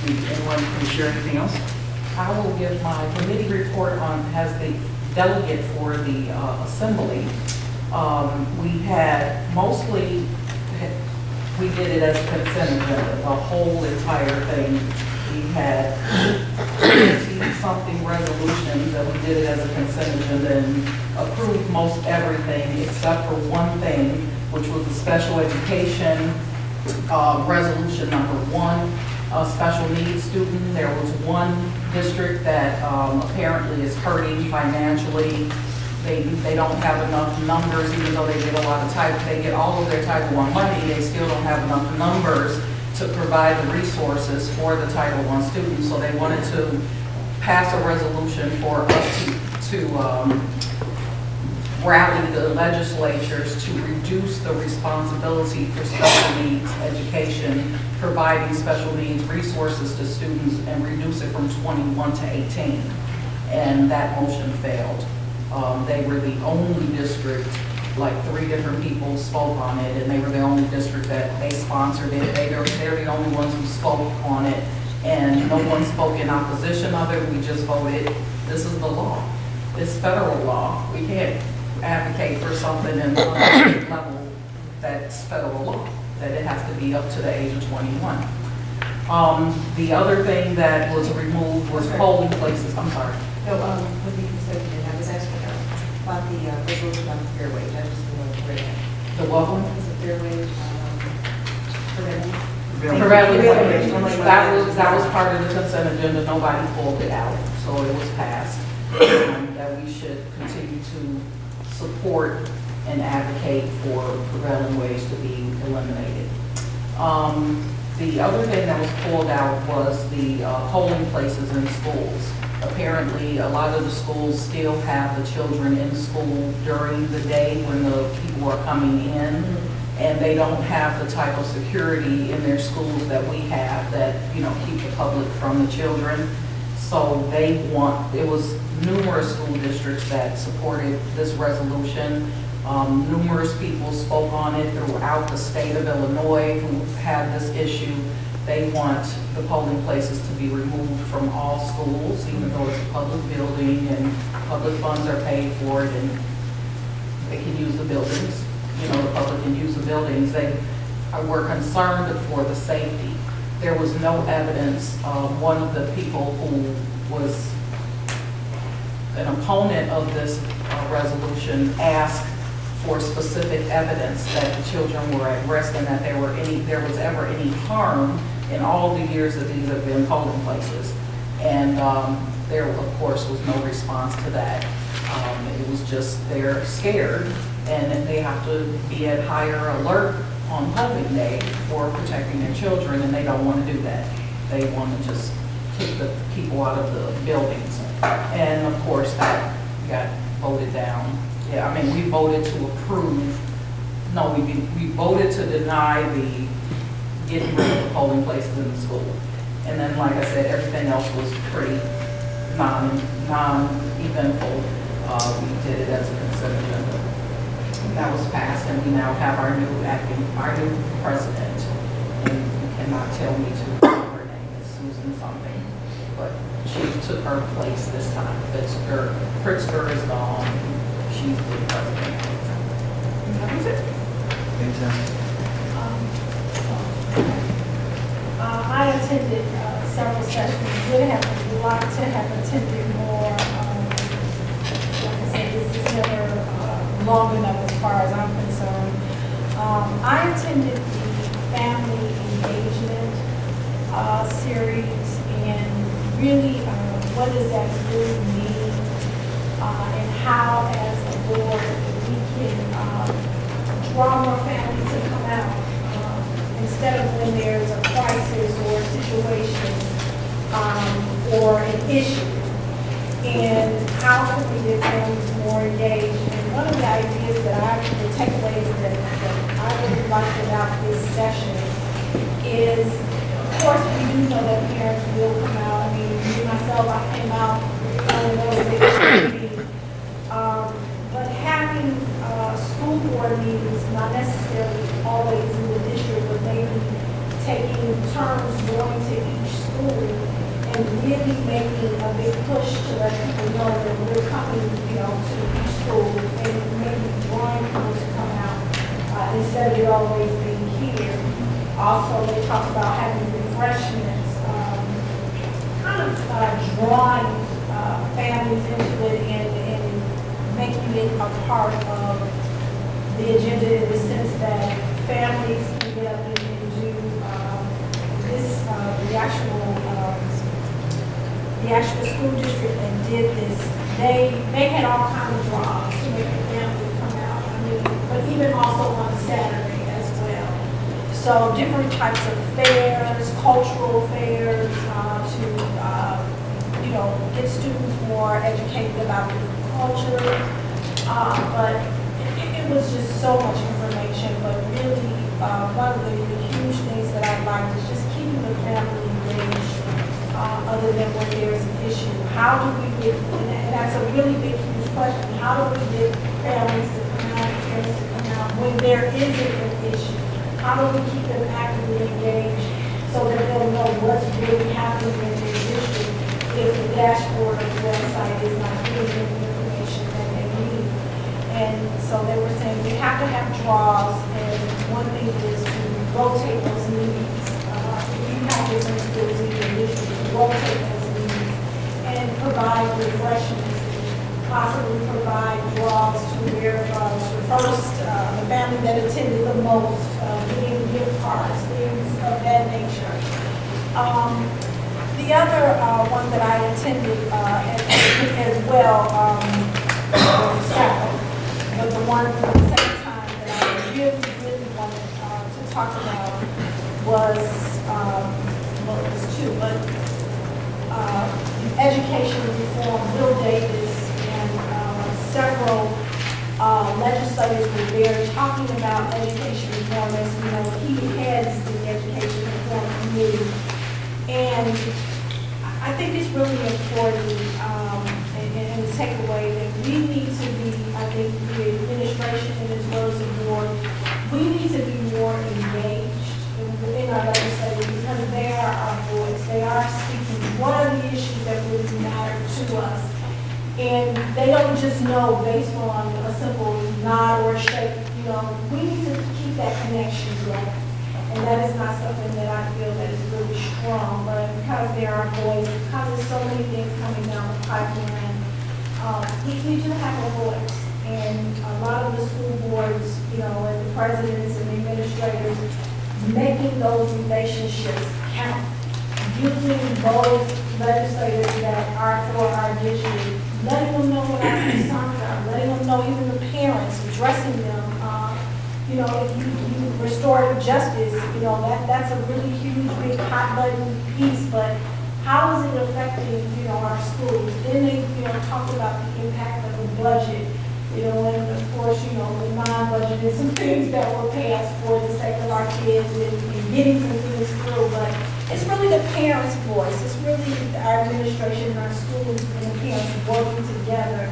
Anyone can share anything else? I will give my committee report on, as the delegate for the assembly. We had mostly, we did it as a consent agenda, the whole entire thing. We had 20-something resolutions that we did it as a consent agenda and approved most everything except for one thing, which was the special education resolution number 1, a special needs student. There was one district that apparently is hurting financially. They don't have enough numbers, even though they get a lot of they get all of their Title I money, they still don't have enough numbers to provide the resources for the Title I students. So they wanted to pass a resolution for us to rally the legislatures to reduce the responsibility for special needs education, providing special needs resources to students, and reduce it from 21 to 18. And that motion failed. They were the only district, like 3 different people spoke on it, and they were the only district that they sponsored it. They're the only ones who spoke on it, and no one spoke in opposition of it. We just voted, this is the law. It's federal law. We can't advocate for something in the state level that's federal law, that it has to be up to the age of 21. The other thing that was removed was polling places. I'm sorry. No, what did you say? I was asking about the resolution about the fair wage. I just wanted to read it. The what one? Is it fair wage? Prevailing wage. That was part of the consent agenda. Nobody pulled it out, so it was passed. That we should continue to support and advocate for prevailing wage to be eliminated. The other thing that was pulled out was the polling places in schools. Apparently, a lot of the schools still have the children in school during the day when the people are coming in, and they don't have the type of security in their schools that we have that, you know, keep the public from the children. So they want, it was numerous school districts that supported this resolution. Numerous people spoke on it throughout the state of Illinois who had this issue. They want the polling places to be removed from all schools, even though it's a public building and public funds are paid for it and they can use the buildings. You know, the public can use the buildings. They were concerned for the safety. There was no evidence. One of the people who was an opponent of this resolution asked for specific evidence that the children were at risk and that there was ever any harm in all the years that these have been polling places. And there, of course, was no response to that. It was just they're scared, and they have to be at higher alert on polling day for protecting their children, and they don't want to do that. They want to just kick the people out of the buildings. And of course, that got voted down. Yeah, I mean, we voted to approve, no, we voted to deny the getting rid of the polling places in the school. And then, like I said, everything else was pretty non-eventful. We did it as a consent agenda. That was passed, and we now have our new president. And you cannot tell me to, her name is Susan something, but she took her place this time. Pritzker is gone. She's the president. That was it. Fantastic. I attended several sessions, would have liked to have attended more. Like I said, this is never long enough as far as I'm concerned. I attended the family engagement series, and really, what does that really mean, and how, as a board, we can draw more families to come out. Instead of when there's a crisis or a situation or an issue, and how can we get families more engaged? And one of the ideas the takeaways that I really liked about this session is, of course, we do know that parents will come out. I mean, me myself, I came out on those issues. But having school board meetings, not necessarily always in the district, but maybe taking turns going to each school and really making a big push to let people know that we're coming, to each school, and maybe drawing people to come out instead of it always being here. Also, they talked about having refreshments, kind of drawing families into it and making it a part of the agenda in the sense that families can get up and do the actual school district that did this. They had all kinds of draws to make the family come out. I mean, but even also on Saturday as well. So different types of fairs, cultural fairs, to get students more educated about the culture. But it was just so much information. But really, one of the huge things that I liked is just keeping the family engaged, other than when there's an issue. How do we get, and that's a really big, huge question, how do we get families to come out, parents to come out when there isn't an issue? How do we keep them actively engaged so that they'll know what's really happening in their district if the dashboard of the website is not giving them the information that they need? And so they were saying we have to have draws, and one thing is to rotate those meetings. If you have different schools in your district, rotate those meetings and provide refreshments, possibly provide draws to where the family that attended the most, getting gift cards, things of that nature. The other one that I attended as well, several, but the one at the same time that I really wanted to talk about was, well, it was two, but education reform. Bill Davis and several legislators were there talking about education reform. As you know, he heads the education reform committee. And I think it's really important, and the takeaway that we need to be, I think the administration and as well as the board, we need to be more engaged within our legislators because they are our voice. They are speaking. What are the issues that really matter to us? And they don't just know based on a simple nod or a shake. We need to keep that connection going. And that is not something that I feel that is really strong, but because there are voices, because there's so many things coming down the pipeline, we do have a voice. And a lot of the school boards, and the presidents and the administrators, making those relationships count, using both legislators that are for our district, letting them know what our concerns are, letting them know, even the parents, addressing them. You know, if you restorative justice, you know, that's a really huge, big, hot button piece, but how is it affecting, you know, our schools? Then they, you know, talk about the impact of the budget, you know, and of course, you know, the non-budgeted, some things that were passed for the sake of our kids and getting some things through, but it's really the parents' voice. It's really our administration and our schools and the parents working together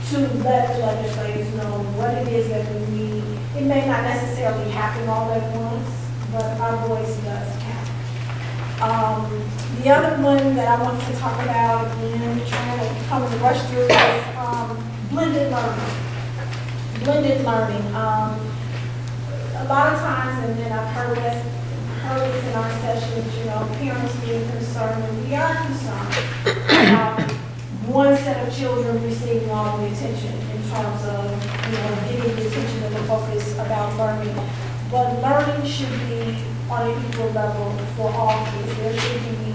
to let the legislators know what it is that we need. It may not necessarily happen all at once, but our voice does count. The other one that I wanted to talk about, again, trying to come and rush through, is blended learning. Blended learning. A lot of times, and then I've heard this in our sessions, you know, parents being concerned, and we are concerned about one set of children receiving all the attention in terms of, you know, getting the attention and the focus about learning. But learning should be on an equal level for all kids. There should be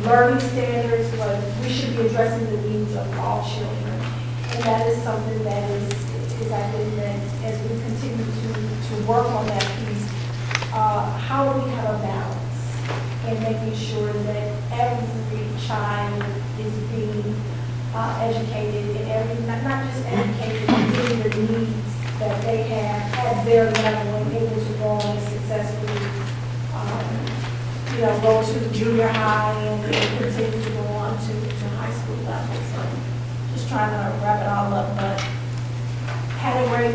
learning standards, but we should be addressing the needs of all children. And that is something that is I think that as we continue to work on that piece, how do we have a balance in making sure that every child is being educated and not just educated, but getting the needs that they have at their level and able to go on and successfully, you know, go to junior high and continue to go on to high school level. So just trying to wrap it all up, but had a great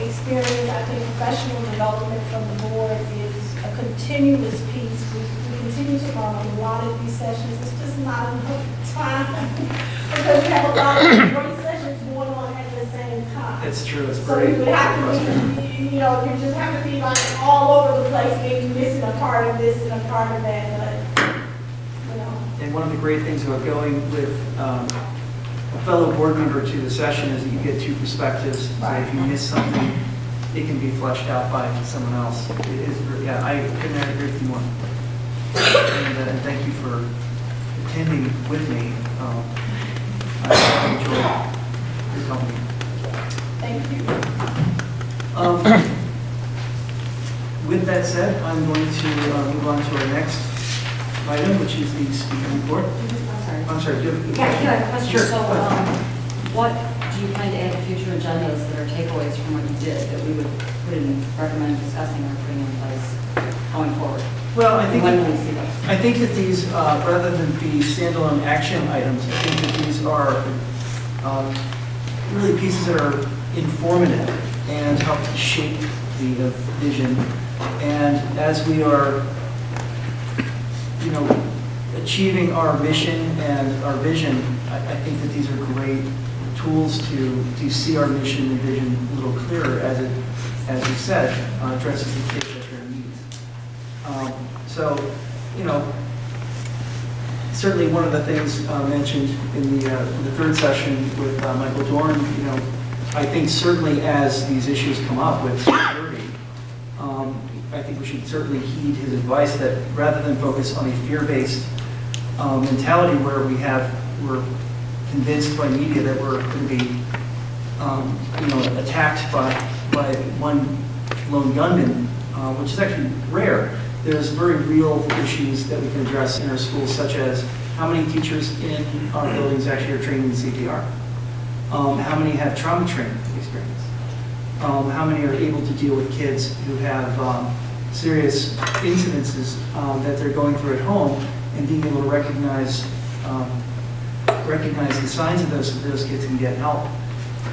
experience. I think professional development from the board is a continuous piece. We continue to learn a lot of these sessions. It's just not enough time because we have a lot of great sessions going on at the same time. It's true, it's So great. you would have to be, you know, you just have to be like all over the place, maybe missing a part of this and a part of that, but, you know. And one of the great things about going with a fellow board member to the session is that you get two perspectives. So if you miss something, it can be fleshed out by someone else. It is, yeah, I couldn't have agreed with you more. And thank you for attending with me. I enjoyed your company. Thank you. With that said, I'm going to move on to our next item, which is the speaker report. I'm sorry, do you have a Yeah, I have a question. Sure. So, what do you plan to add to future agendas that are takeaways from what you did that we would put in, recommend discussing or putting in place going forward? Well, I And think, when will we see those? I think that these, rather than be standalone action items, I think that these are really pieces that are informative and help to shape the vision. And as we are, you know, achieving our mission and our vision, I think that these are great tools to see our mission and vision a little clearer as it, as you said, addresses the kids at their needs. So, you know, certainly one of the things mentioned in the third session with Michael Dorn, you know, I think certainly as these issues come up with security, I think we should certainly heed his advice that rather than focus on a fear-based mentality where we're convinced by media that we're going to be, you know, attacked by one lone gunman, which is actually rare. There's very real issues that we can address in our schools, such as how many teachers in our buildings actually are trained in CPR, how many have trauma training experience, how many are able to deal with kids who have serious incidences that they're going through at home, and being able to recognize the signs of those kids and get help.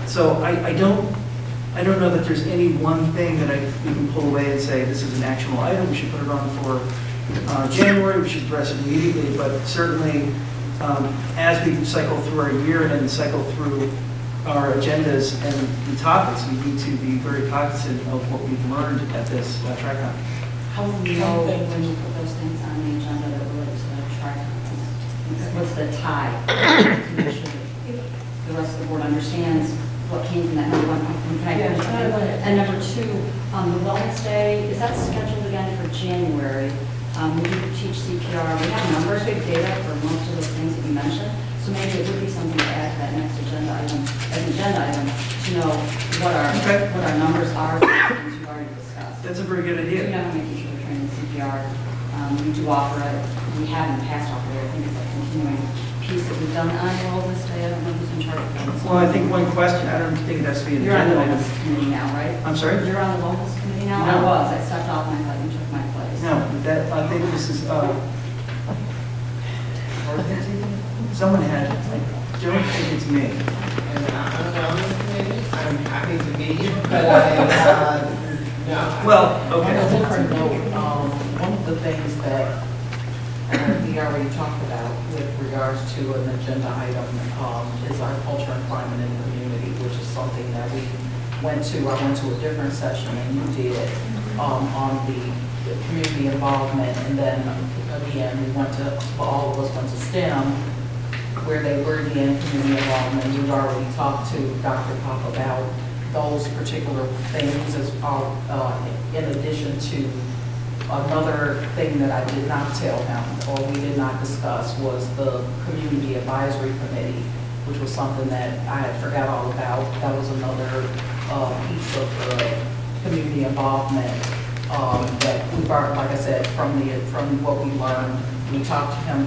So I don't know that there's any one thing that we can pull away and say this is an actionable item. We should put it on for January. We should address it immediately. But certainly, as we cycle through our year and cycle through our agendas and the topics, we need to be very cognizant of what we've learned at this TRICON. How will we know when you put those things on the agenda that relate to the TRICON? What's the tie? To make sure that the rest of the board understands what came from that number one. Can I finish? And number two, the Wellness Day, is that scheduled again for January? We do teach CPR. We have numbers, we have data for most of those things that you mentioned. So maybe it would be something to add to that next agenda item, as an agenda item, to know Okay. what our numbers are for the things you've already discussed. That's a very good We do idea. know how many people are trained in CPR. We do offer it. We have in the past offered it. I think it's a continuing piece that we've done on Wellness Day. I don't know who's in charge of that. Well, I think one question, I don't think it has to be an You're on the agenda item. Wellness Committee now, right? I'm sorry? You're on the Wellness Committee now? No. I was. I stepped off and I thought you took my place. No, that, I think this is, someone had, I don't think it's me. And I'm on this committee, I'm happy to be here, but I, no. Well, On a okay. different note, one of the things that we already talked about with regards to an agenda item is our culture and climate in the community, which is something that we went to. I went to a different session and you did on the community involvement. And then again, we went to, all of us went to STEM, where they were in community involvement. We've already talked to Dr. Pop about those particular things as in addition to another thing that I did not tell him or we did not discuss was the community advisory committee, which was something that I had forgot all about. That was another piece of the community involvement that we learned, like I said, from what we learned. We talked to him,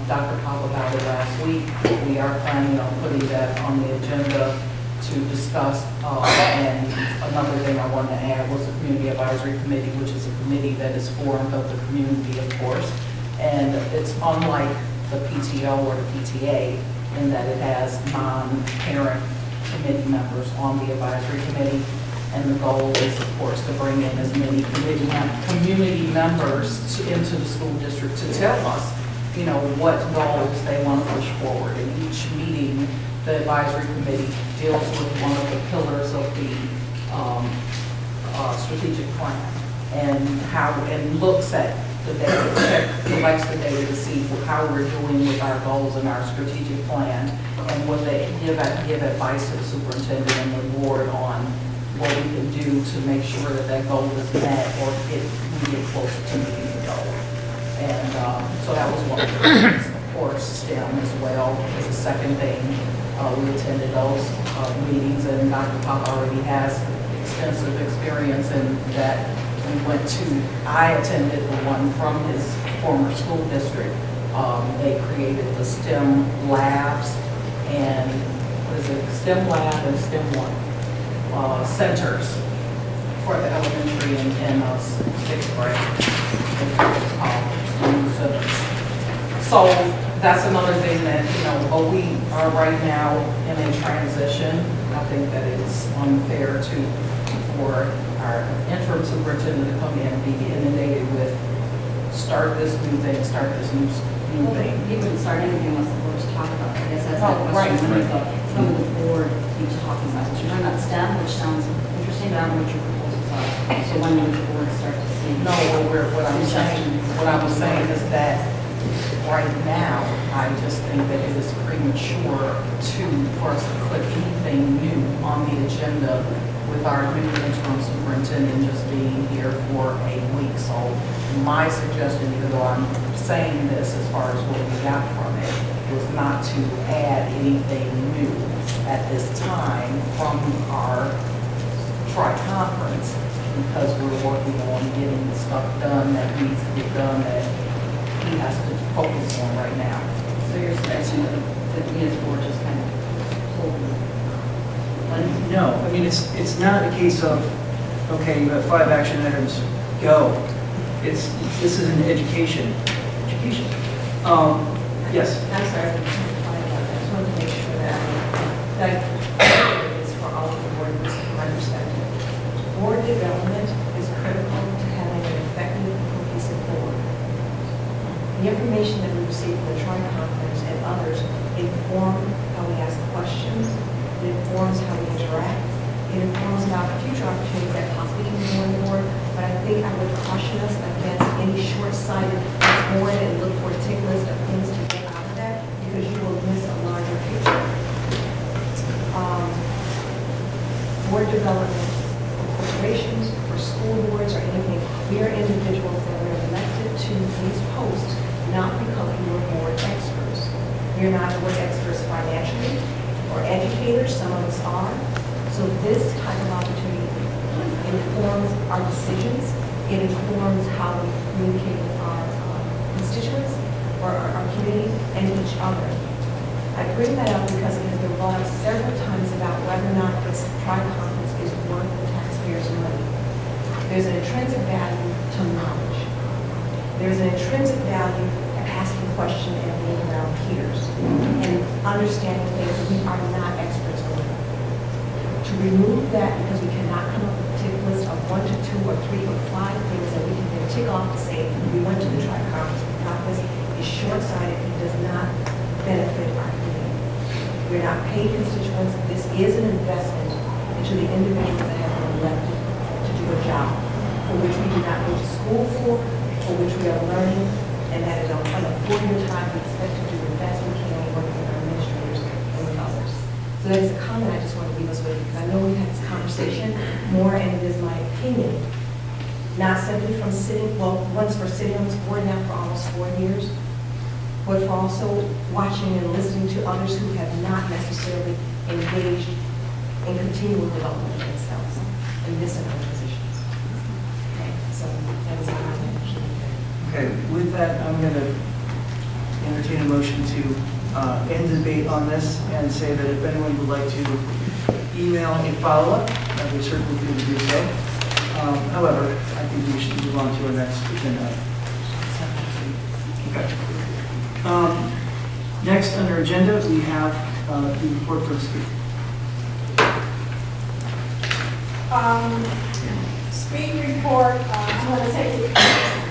Dr. Pop, about it last week. We are planning on putting that on the agenda to discuss. And another thing I wanted to add was the Community Advisory Committee, which is a committee that is formed of the community, of course. And it's unlike the PTO or the PTA in that it has non-parent committee members on the advisory committee. And the goal is, of course, to bring in as many community members into the school district to tell us, you know, what goals they want to push forward. In each meeting, the advisory committee deals with one of the pillars of the strategic plan and looks at the data, collects the data to see how we're doing with our goals and our strategic plan, and what they give advice to the superintendent and the board on what we can do to make sure that that goal is met or we get closer to meeting the goal. And so that was one of the things. Of course, STEM as well is the second thing. We attended those meetings, and Dr. Pop already has extensive experience in that. I attended the one from his former school district. They created the STEM labs and, what is it, STEM lab and STEM centers for the elementary and sixth grade. So that's another thing that, you know, but we are right now in a transition. I think that it's unfair for our interim superintendent to come in and be inundated with start this new thing, start this new thing. You wouldn't start anything unless the board was talking about it. I guess that's Oh, the right, question. right. Some of the board be talking about this. You're talking about STEM, which sounds interesting, but I don't know what your proposals are. So when would the board start to see? No, what I was saying is that right now, I just think that it is premature for us to put anything new on the agenda with our new interim superintendent just being here for a week. So my suggestion, even though I'm saying this as far as what we got from it, was not to add anything new at this time from our tri-conference, because we're working on getting the stuff done that needs to get done that he has to focus on right now. So you're suggesting that we as a board just kind of hold No, I mean, it's not a case of, okay, you have 5 action items, go. This is an education. Yes. I'm sorry, I just wanted to make sure that is for all of the board members from my perspective. Board development is critical to having an effective, cohesive board. The information that we receive from the tri-conference and others inform how we ask questions, it informs how we interact, it informs about future opportunities that possibly can be on the board, but I think I would caution us against any short-sighted, let's go in and look for a tick list of things to get out of that, because you will miss a larger picture. Board development, for corporations, for school boards, or anything, we are individuals that are elected to We are not the word experts financially or educators, some of us are. So this type of opportunity informs our decisions. It informs how we communicate with our constituents or our community and each other. I bring that up because it has been brought up several times about whether or not this tri-conference is worth the taxpayers' money. There's an intrinsic value to knowledge. There's an intrinsic value to asking questions and being around peers and understanding things that we are not experts on. To remove that because we cannot come up with a tick list of 1 to 2 or 3 or 5 things that we can then tick off to say we went to the tri-conference, we got this, is short-sighted and does not benefit our community. We're not paid constituents. This is an investment into the individuals that have been elected to do a job for which we do not go to school for which we are learning, and that is on a 4-year time we expect to do the best we can working with our administrators and with others. So that is a comment I just want to leave us with, because I know we've had this conversation more, and it is my opinion, not simply from sitting, well, once for sitting on this board now for almost 4 years, but for also watching and listening to others who have not necessarily engaged in continual development of themselves and missing our positions. Okay, so that is my opinion. Okay, with that, I'm going to entertain a motion to end the debate on this and say that if anyone would like to email a follow-up, that we certainly can do so. However, I think we should move on to our next agenda item. Okay. Next under agenda, we have the report from Speed. Speed report, I'm going to take it,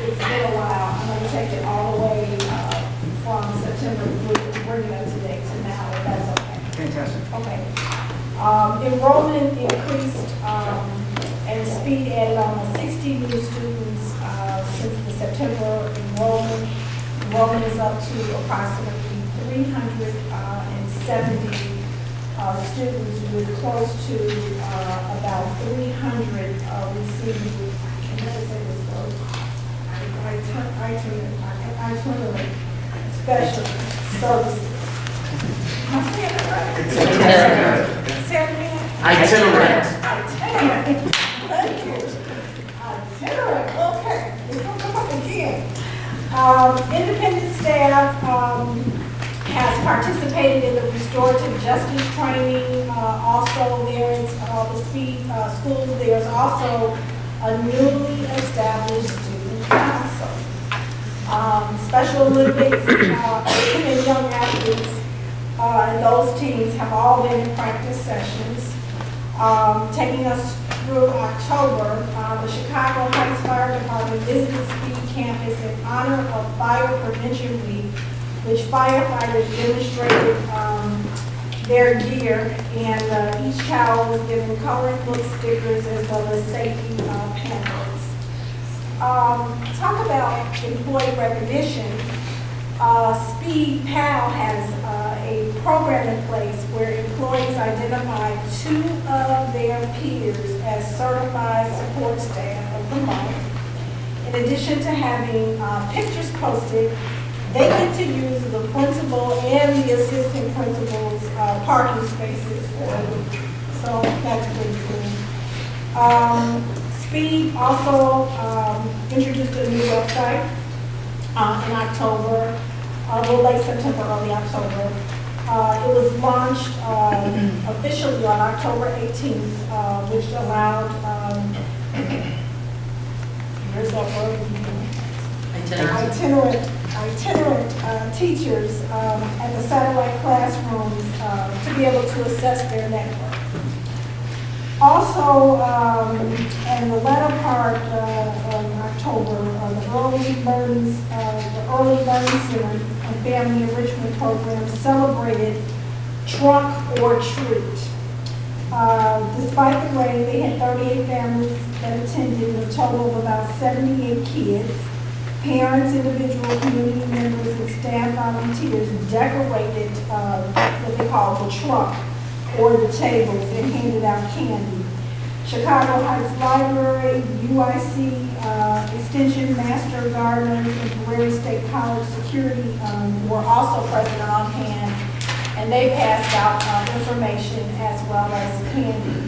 it's been a while, I'm going to take it all the way from September, bring it up to date to now, if that's okay. Fantastic. Okay. Enrollment increased, and Speed added almost 60 new students since the September enrollment. Enrollment is up to approximately 370 students with close to about 300 receiving, I never say this word, itinerant special services. Am I saying it right? Say it again. Itinerant. Itinerant. Thank you. Itinerant, okay. It's going to come up again. Independent staff has participated in the restorative justice training. Also, there's the Speed schools. There's also a newly established student council. Special Olympics and young athletes and those teams have all been in practice sessions. Taking us through October, the Chicago Heights Fire Department visited Speed campus in honor of Fire Prevention Week, which firefighters demonstrated their gear, and each child was given coloring book stickers as well as safety pamphlets. Talk about employee recognition. Speed PAL has a program in place where employees identify 2 of their peers as certified support staff of the month. In addition to having pictures posted, they get to use the principal and the assistant principal's parking spaces for a week. So that's pretty cool. Speed also introduced a new website in October, late September, early October. It was launched officially on October 18th, which allowed, here's that word, itinerant teachers at the satellite classrooms to be able to assess their network. Also, in the latter part of October, the Early Learning Center and Family Enrichment Program celebrated Trunk or Treat. Despite the rain, they had 38 families that attended, a total of about 78 kids. Parents, individual community members, and staff volunteers decorated what they call the trunk or the tables and handed out candy. Chicago Heights Library, UIC Extension Master Gardeners and Prairie State College Security were also present on hand, and they passed out information as well as candy.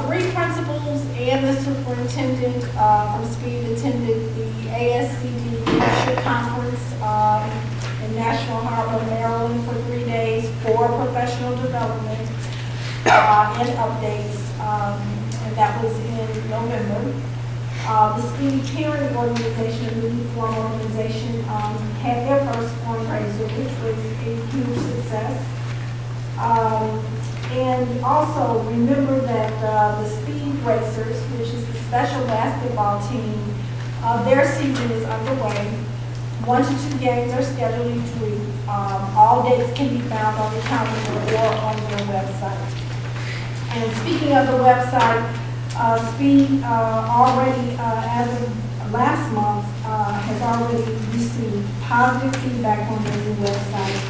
3 principals and the superintendent from Speed attended the ASCD Leadership Conference in National Harbor, Maryland for 3 days for professional development and updates, and that was in November. The Speed Parent Organization, the Youth Forum Organization, had their first fundraiser, which was a huge success. And also remember that the Speed Racers, which is the special basketball team, their season is underway. 1 to 2 games are scheduled each week. All dates can be found on the calendar or on their website. And speaking of the website, Speed already, as of last month, has already received positive feedback on their new website.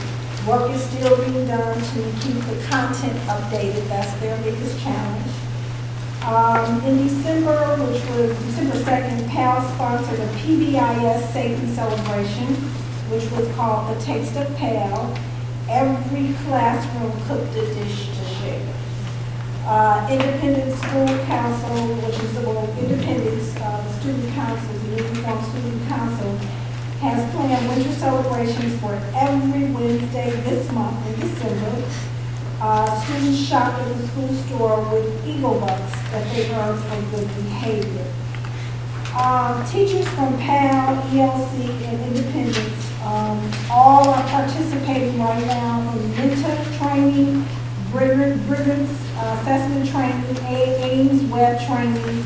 Work is still being done to keep the content updated. That's their biggest challenge. In December, which was December 2nd, PAL sponsored a PBIS safety celebration, which was called the Taste of PAL. Every classroom cooked a dish to share. Independent School Council, which is the Independence Student Council, the Uniform Student Council, has planned winter celebrations for every Wednesday this month in December. Students shop at the school store with Eagle Bucks that they earn for good behavior. Teachers from PAL, ELC, and Independence all are participating right now in mentor training, Brigance assessment training, AIMS web training,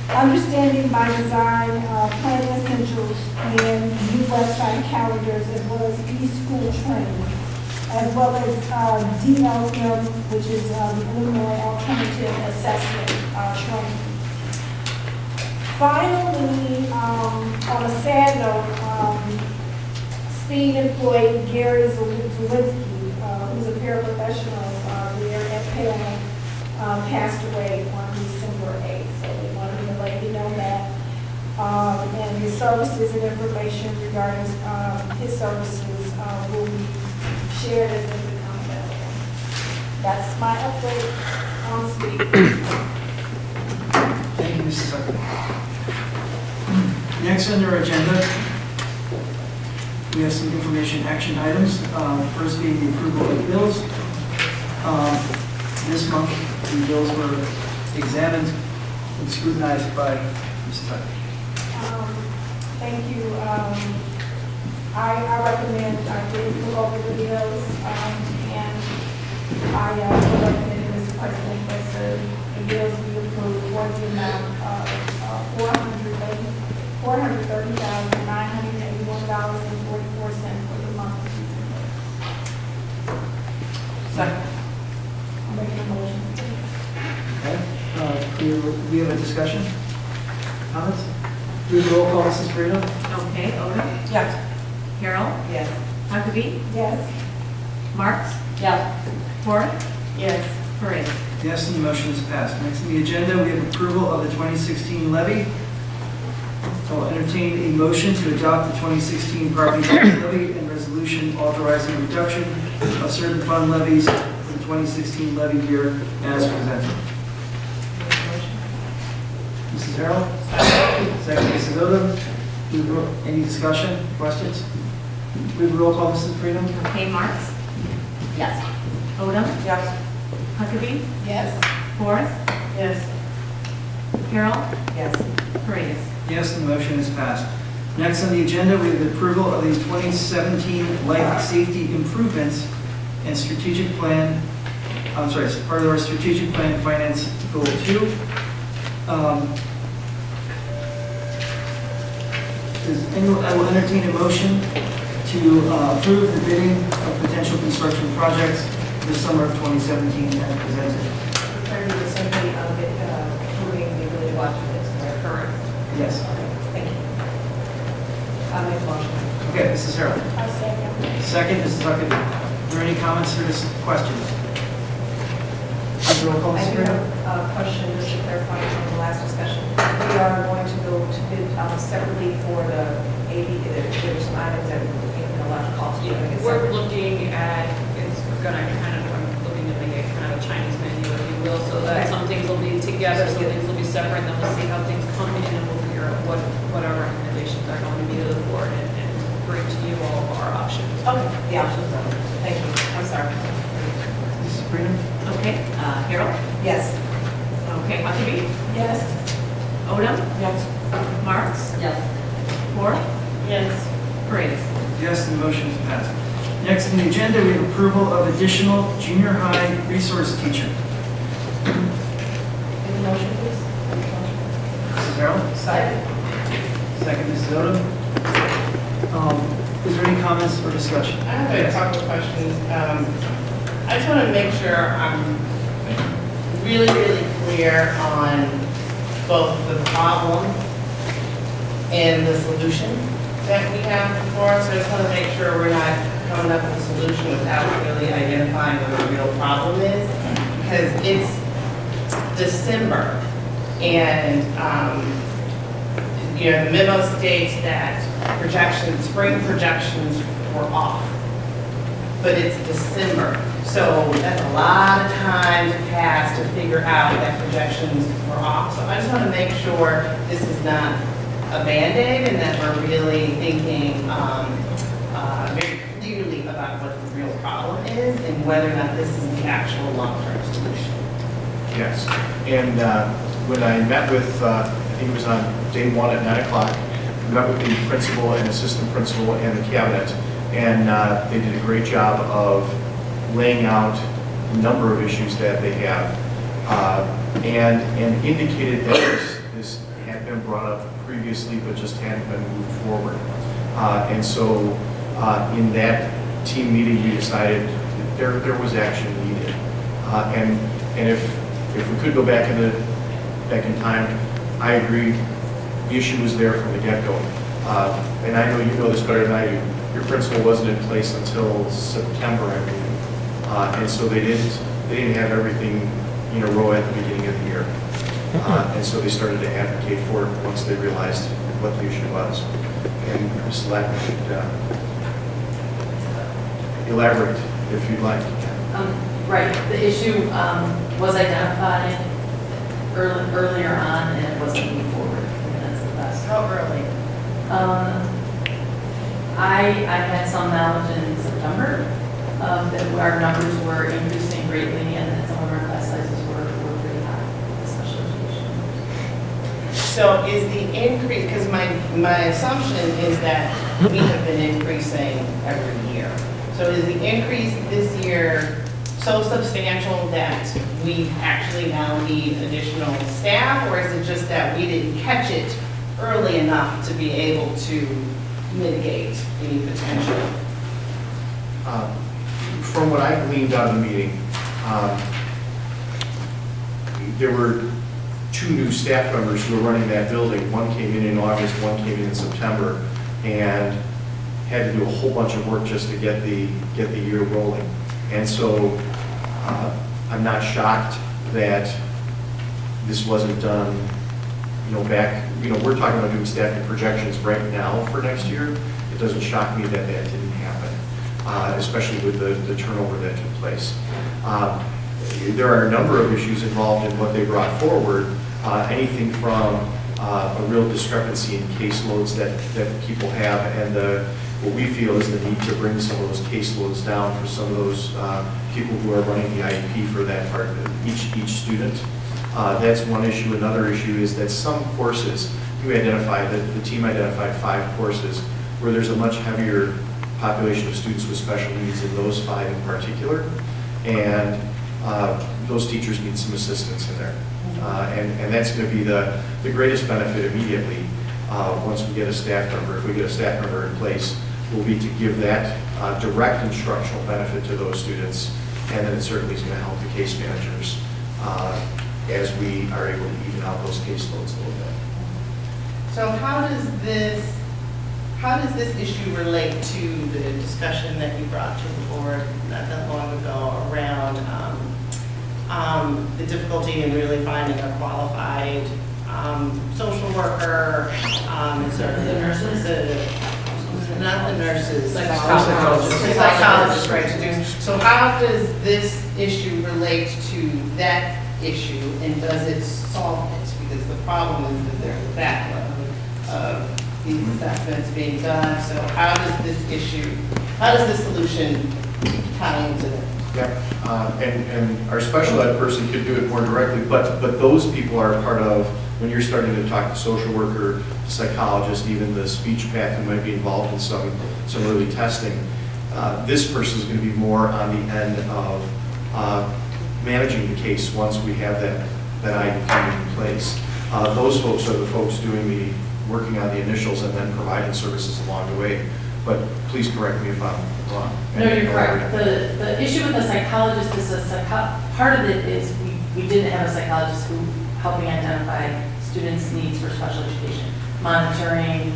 understanding by design, planning essentials, and new website calendars, as well as e-school training, as well as DLM, which is the Illinois Alternative Assessment training. Finally, on a sad note, Speed employee Gary Zawinski, who's a paraprofessional there at PAL, passed away on December 8th. So we wanted to let you know that. And his services and information regarding his services will be shared as they become available. That's my update on Speed. Thank you, Mrs. Zucker. Next on our agenda, we have some information action items. First being the approval of bills. This month, the bills were examined and scrutinized by Mrs. Zucker. Thank you. I recommend, I did look over the bills, and I would recommend, Mr. President, that the bills be approved for the amount of $430,981.44 for the month of December. Second. I'm making a motion. Okay. Do we have a discussion? Comments? Do the roll call, Mrs. Frito? Okay, Odom? Yes. Carol? Yes. Huckabee? Yes. Marks? Yes. Ford? Yes. Paredes? Yes, and the motion is passed. Next on the agenda, we have approval of the 2016 levy. I'll entertain a motion to adopt the 2016 property tax levy and resolution authorizing reduction of certain fund levies for the 2016 levy year as presented. Mrs. Harrell? Second, Mrs. Odom. Any discussion, questions? We have a roll call, Mrs. Freedom? Okay, Marks? Yes. Odom? Yes. Huckabee? Yes. Ford? Yes. Carol? Yes. Paredes? Yes, and the motion is passed. Next on the agenda, we have the approval of the 2017 Life Safety Improvements and Strategic Plan, I'm sorry, it's part of our Strategic Plan Finance Goal 2. I will entertain a motion to approve the bidding of potential construction projects for the summer of 2017 as presented. Attorney, was simply approving the village watch list, correct? Yes. Thank you. I'll make a motion. Okay, Mrs. Harrell. I second. Second, Mrs. Huckabee. Are there any comments or questions? Roll call, I Ms. do Sabrina? have a question just to clarify from the last discussion. We are going to go to bid separately for the AV, there were some items that we're looking at a lot of cost. We're looking at, it's gonna kind of, I'm looking to make it kind of a Chinese menu, if you will, so that some things will be together, some things will be separate, and then we'll see how things come in, and we'll figure out what our recommendations are going to be to the board, and bring to you all of our options. Okay, the options are, thank you, I'm sorry. Ms. Sabrina? Okay, Harold? Yes. Okay, Huckabee? Yes. Odom? Yes. Marks? Yes. Moore? Yes. Paredes? Yes, the motion is passed. Next on the agenda, we have approval of additional junior high resource teacher. Any motion, please? Mrs. Harold? Second. Second, Mrs. Odom. Is there any comments or discussion? I have a couple of questions. I just want to make sure I'm really, really clear on both the problem and the solution that we have before us. I just want to make sure we're not coming up with a solution without really identifying what the real problem is. Because it's December, and the memo states that spring projections were off. But it's December, so that's a lot of time to pass to figure out that projections were off. So I just want to make sure this is not a Band-Aid and that we're really thinking very clearly about what the real problem is and whether or not this is the actual long-term solution. Yes, and when I met with, I think it was on day one at 9 o'clock, we met with the principal and assistant principal and the cabinet, and they did a great job of laying out a number of issues that they have, and indicated that this had been brought up previously, but just hadn't been moved forward. And so in that team meeting, we decided that there was action needed. And if we could go back in time, I agree, the issue was there from the get-go. And I know you know this better than I do. Your principal wasn't in place until September, I believe. And so they didn't have everything in a row at the beginning of the year. And so they started to advocate for it once they realized what the issue was. And Ms. Latin should elaborate if you'd like. Right, the issue was identified earlier on and it wasn't moved forward. And that's the best. How early? I had some knowledge in September that our numbers were increasing greatly and that some of our class sizes were pretty high, especially education. So is the increase, because my assumption is that we have been increasing every year. So is the increase this year so substantial that we actually now need additional staff? Or is it just that we didn't catch it early enough to be able to mitigate any potential? From what I gleaned out of the meeting, there were 2 new staff members who were running that building. One came in August, one came in September, and had to do a whole bunch of work just to get the year rolling. And so I'm not shocked that this wasn't done, back, we're talking about doing staffing projections right now for next year. It doesn't shock me that didn't happen, especially with the turnover that took place. There are a number of issues involved in what they brought forward, anything from a real discrepancy in caseloads that people have, and what we feel is the need to bring some of those caseloads down for some of those people who are running the IEP for that part, each student. That's one issue. Another issue is that some courses, the team identified 5 courses where there's a much heavier population of students with special needs in those 5 in particular, and those teachers need some assistance in there. And that's going to be the greatest benefit immediately once we get a staff member. If we get a staff member in place, will be to give that direct instructional benefit to those students, and then it certainly is going to help the case managers as we are able to even out those caseloads a little bit. So how does this issue relate to the discussion that you brought to the board not that long ago around the difficulty in really finding a qualified social worker, sort of The nurses? not the nurses. Psychologists. The psychologists, right, to do. So how does this issue relate to that issue, and does it solve it? Because the problem is that there's a backlog of these assessments being done, so how does this solution tie into that? Yeah, and our special ed person could do it more directly, but those people are part of, when you're starting to talk to social worker, psychologist, even the speech path who might be involved in some early testing, this person is going to be more on the end of managing the case once we have that IEP in place. Those folks are the folks working on the initials and then providing services along the way. But please correct me if I'm wrong. No, you're correct. The issue with the psychologist is part of it is we didn't have a psychologist who helping identify students' needs for special education, monitoring,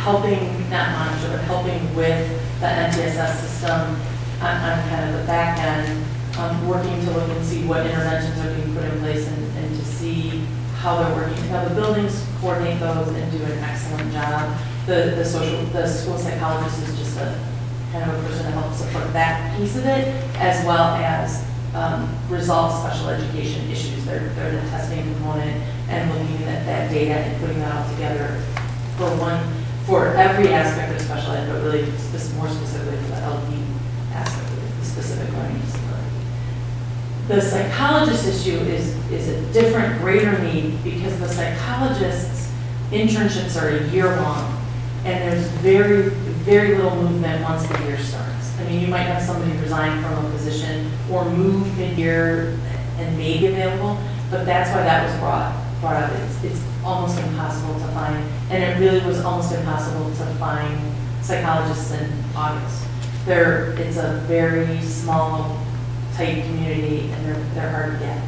helping with the MTSS system on kind of the back end, working to look and see what interventions are being put in place and to see how they're working. Now the buildings coordinate those and do an excellent job. The school psychologist is just a kind of a person to help support that piece of it, as well as resolve special education issues. They're the testing component and looking at that data and putting that all together for every aspect of special ed, but really more specifically for the LD aspect of the specific learning disability. The psychologist issue is a different, greater need because the psychologist's internships are a year long. And there's very, very little movement once the year starts. I mean, you might have somebody resign from a position or move mid-year and may be available, but that's why that was brought up. It's almost impossible to find, and it really was almost impossible to find psychologists in August. It's a very small, tight community, and they're hard to get.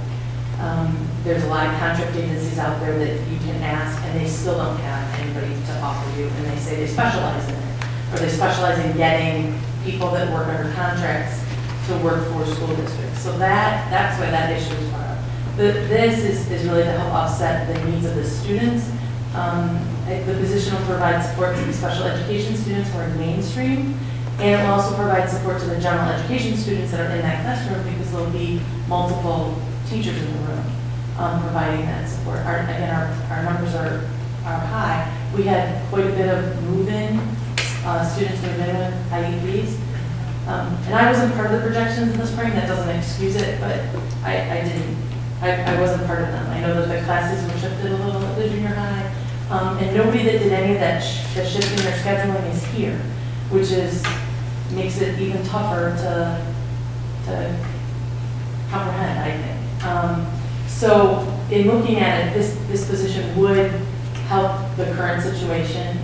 There's a lot of contract agencies out there that you can ask, and they still don't have anybody to offer you, and they say they specialize in it, or they specialize in getting people that work under contracts to work for school districts. So that's why that issue is brought up. This is really to help offset the needs of the students. The position will provide support to the special education students who are mainstream, and it will also provide support to the general education students that are in that classroom because there'll be multiple teachers in the room providing that support. Our numbers are high. We had quite a bit of move-in, students move in with IEPs. And I wasn't part of the projections in the spring. That doesn't excuse it, but I wasn't part of them. I know that the classes were shifted a little at the junior high. And nobody that did any of that shifting their scheduling is here, which makes it even tougher to comprehend, I think. So in looking at it, this position would help the current situation.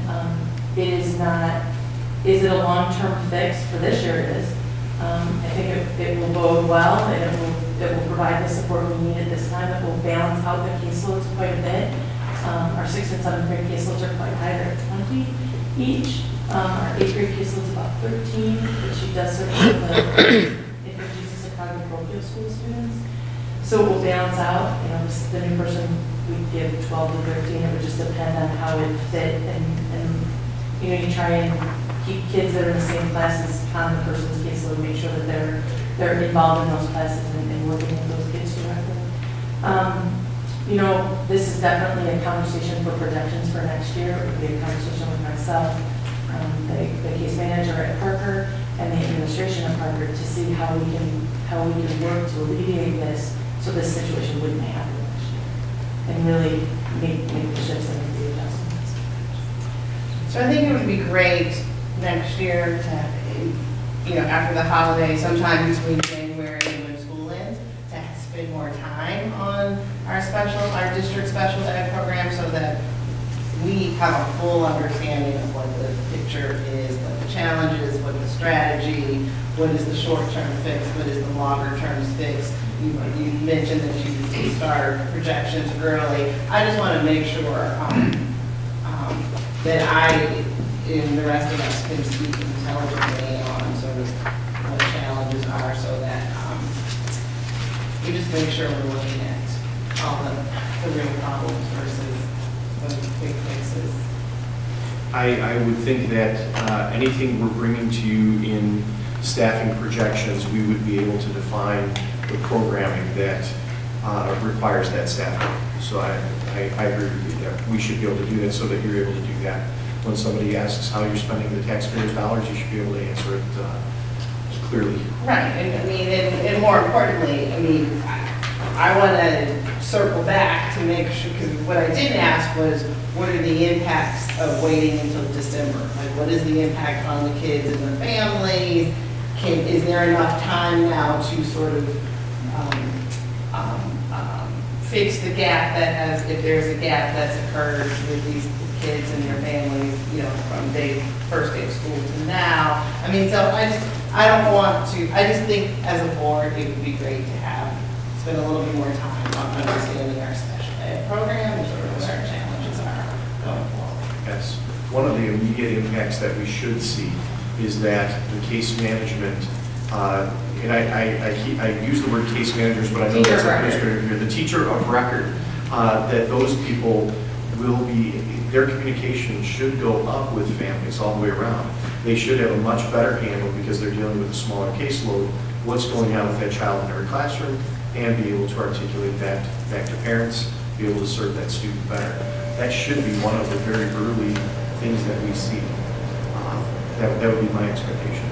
Is it a long-term fix? For this year it is. I think it will bode well, and it will provide the support we need at this time. It will balance out the caseloads quite a bit. Our 6th and 7th grade caseloads are quite high, they're at 20 each. Our 8th grade caseloads about 13, but she does serve the Infant Jesus Chicago parochial school students. So it will balance out, the new person, we give 12 to 13, it would just depend on how it fit, and you try and keep kids that are in the same classes on the person's caseload, make sure that they're involved in those classes and working with those kids directly. This is definitely a conversation for projections for next year. It would be a conversation with myself, the case manager at Parker, and the administration at Parker to see how we can work to alleviate this so this situation wouldn't happen next year, and really make the shifts and make the adjustments. So I think it would be great next year to, after the holiday, sometime between January and when school ends, to spend more time on our district special ed program so that we have a full understanding of what the picture is, what the challenges, what the strategy, what is the short-term fix, what is the longer-term fix. You mentioned that you start projections early. I just want to make sure that I and the rest of us can speak intelligently on sort of what challenges are so that we just to make sure we're looking at all the real problems versus the quick fixes. I would think that anything we're bringing to you in staffing projections, we would be able to define the programming that requires that staffing. So I agree with you there. We should be able to do that so that you're able to do that. When somebody asks how you're spending the taxpayers' dollars, you should be able to answer it clearly. Right, and I mean, and more importantly, I mean, I want to circle back to make sure, because what I didn't ask was, what are the impacts of waiting until December? Like, what is the impact on the kids and the families? Is there enough time now to sort of fix the gap that has, if there's a gap that's occurred with these kids and their families, you know, from first day of school to now? I mean, so I don't want to, I just think as a board, it would be great to spend a little bit more time on understanding our special ed program and sort of what our challenges are going forward. Yes. One of the immediate impacts that we should see is that the case management, and I use the word case managers, but I know that's administrative here, the teacher of record, that those people will be, their communication should go up with families all the way around. They should have a much better handle, because they're dealing with a smaller caseload, what's going on with that child in every classroom, and be able to articulate that back to parents, be able to serve that student better. That should be one of the very early things that we see. That would be my expectation.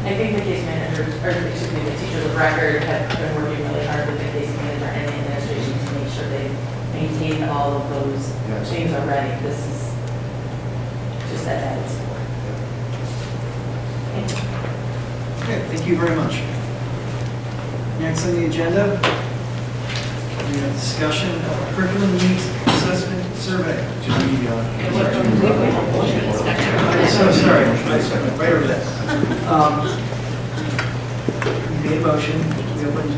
I think the case manager, or excuse me, the teachers of record have been working really hard with the case manager and the administration to make sure they maintain all of those things already. This is just that added support. Thank you. Okay, thank you very much. Next on the agenda, we have discussion of curriculum needs assessment survey. So sorry, right over there. We made a motion, we opened.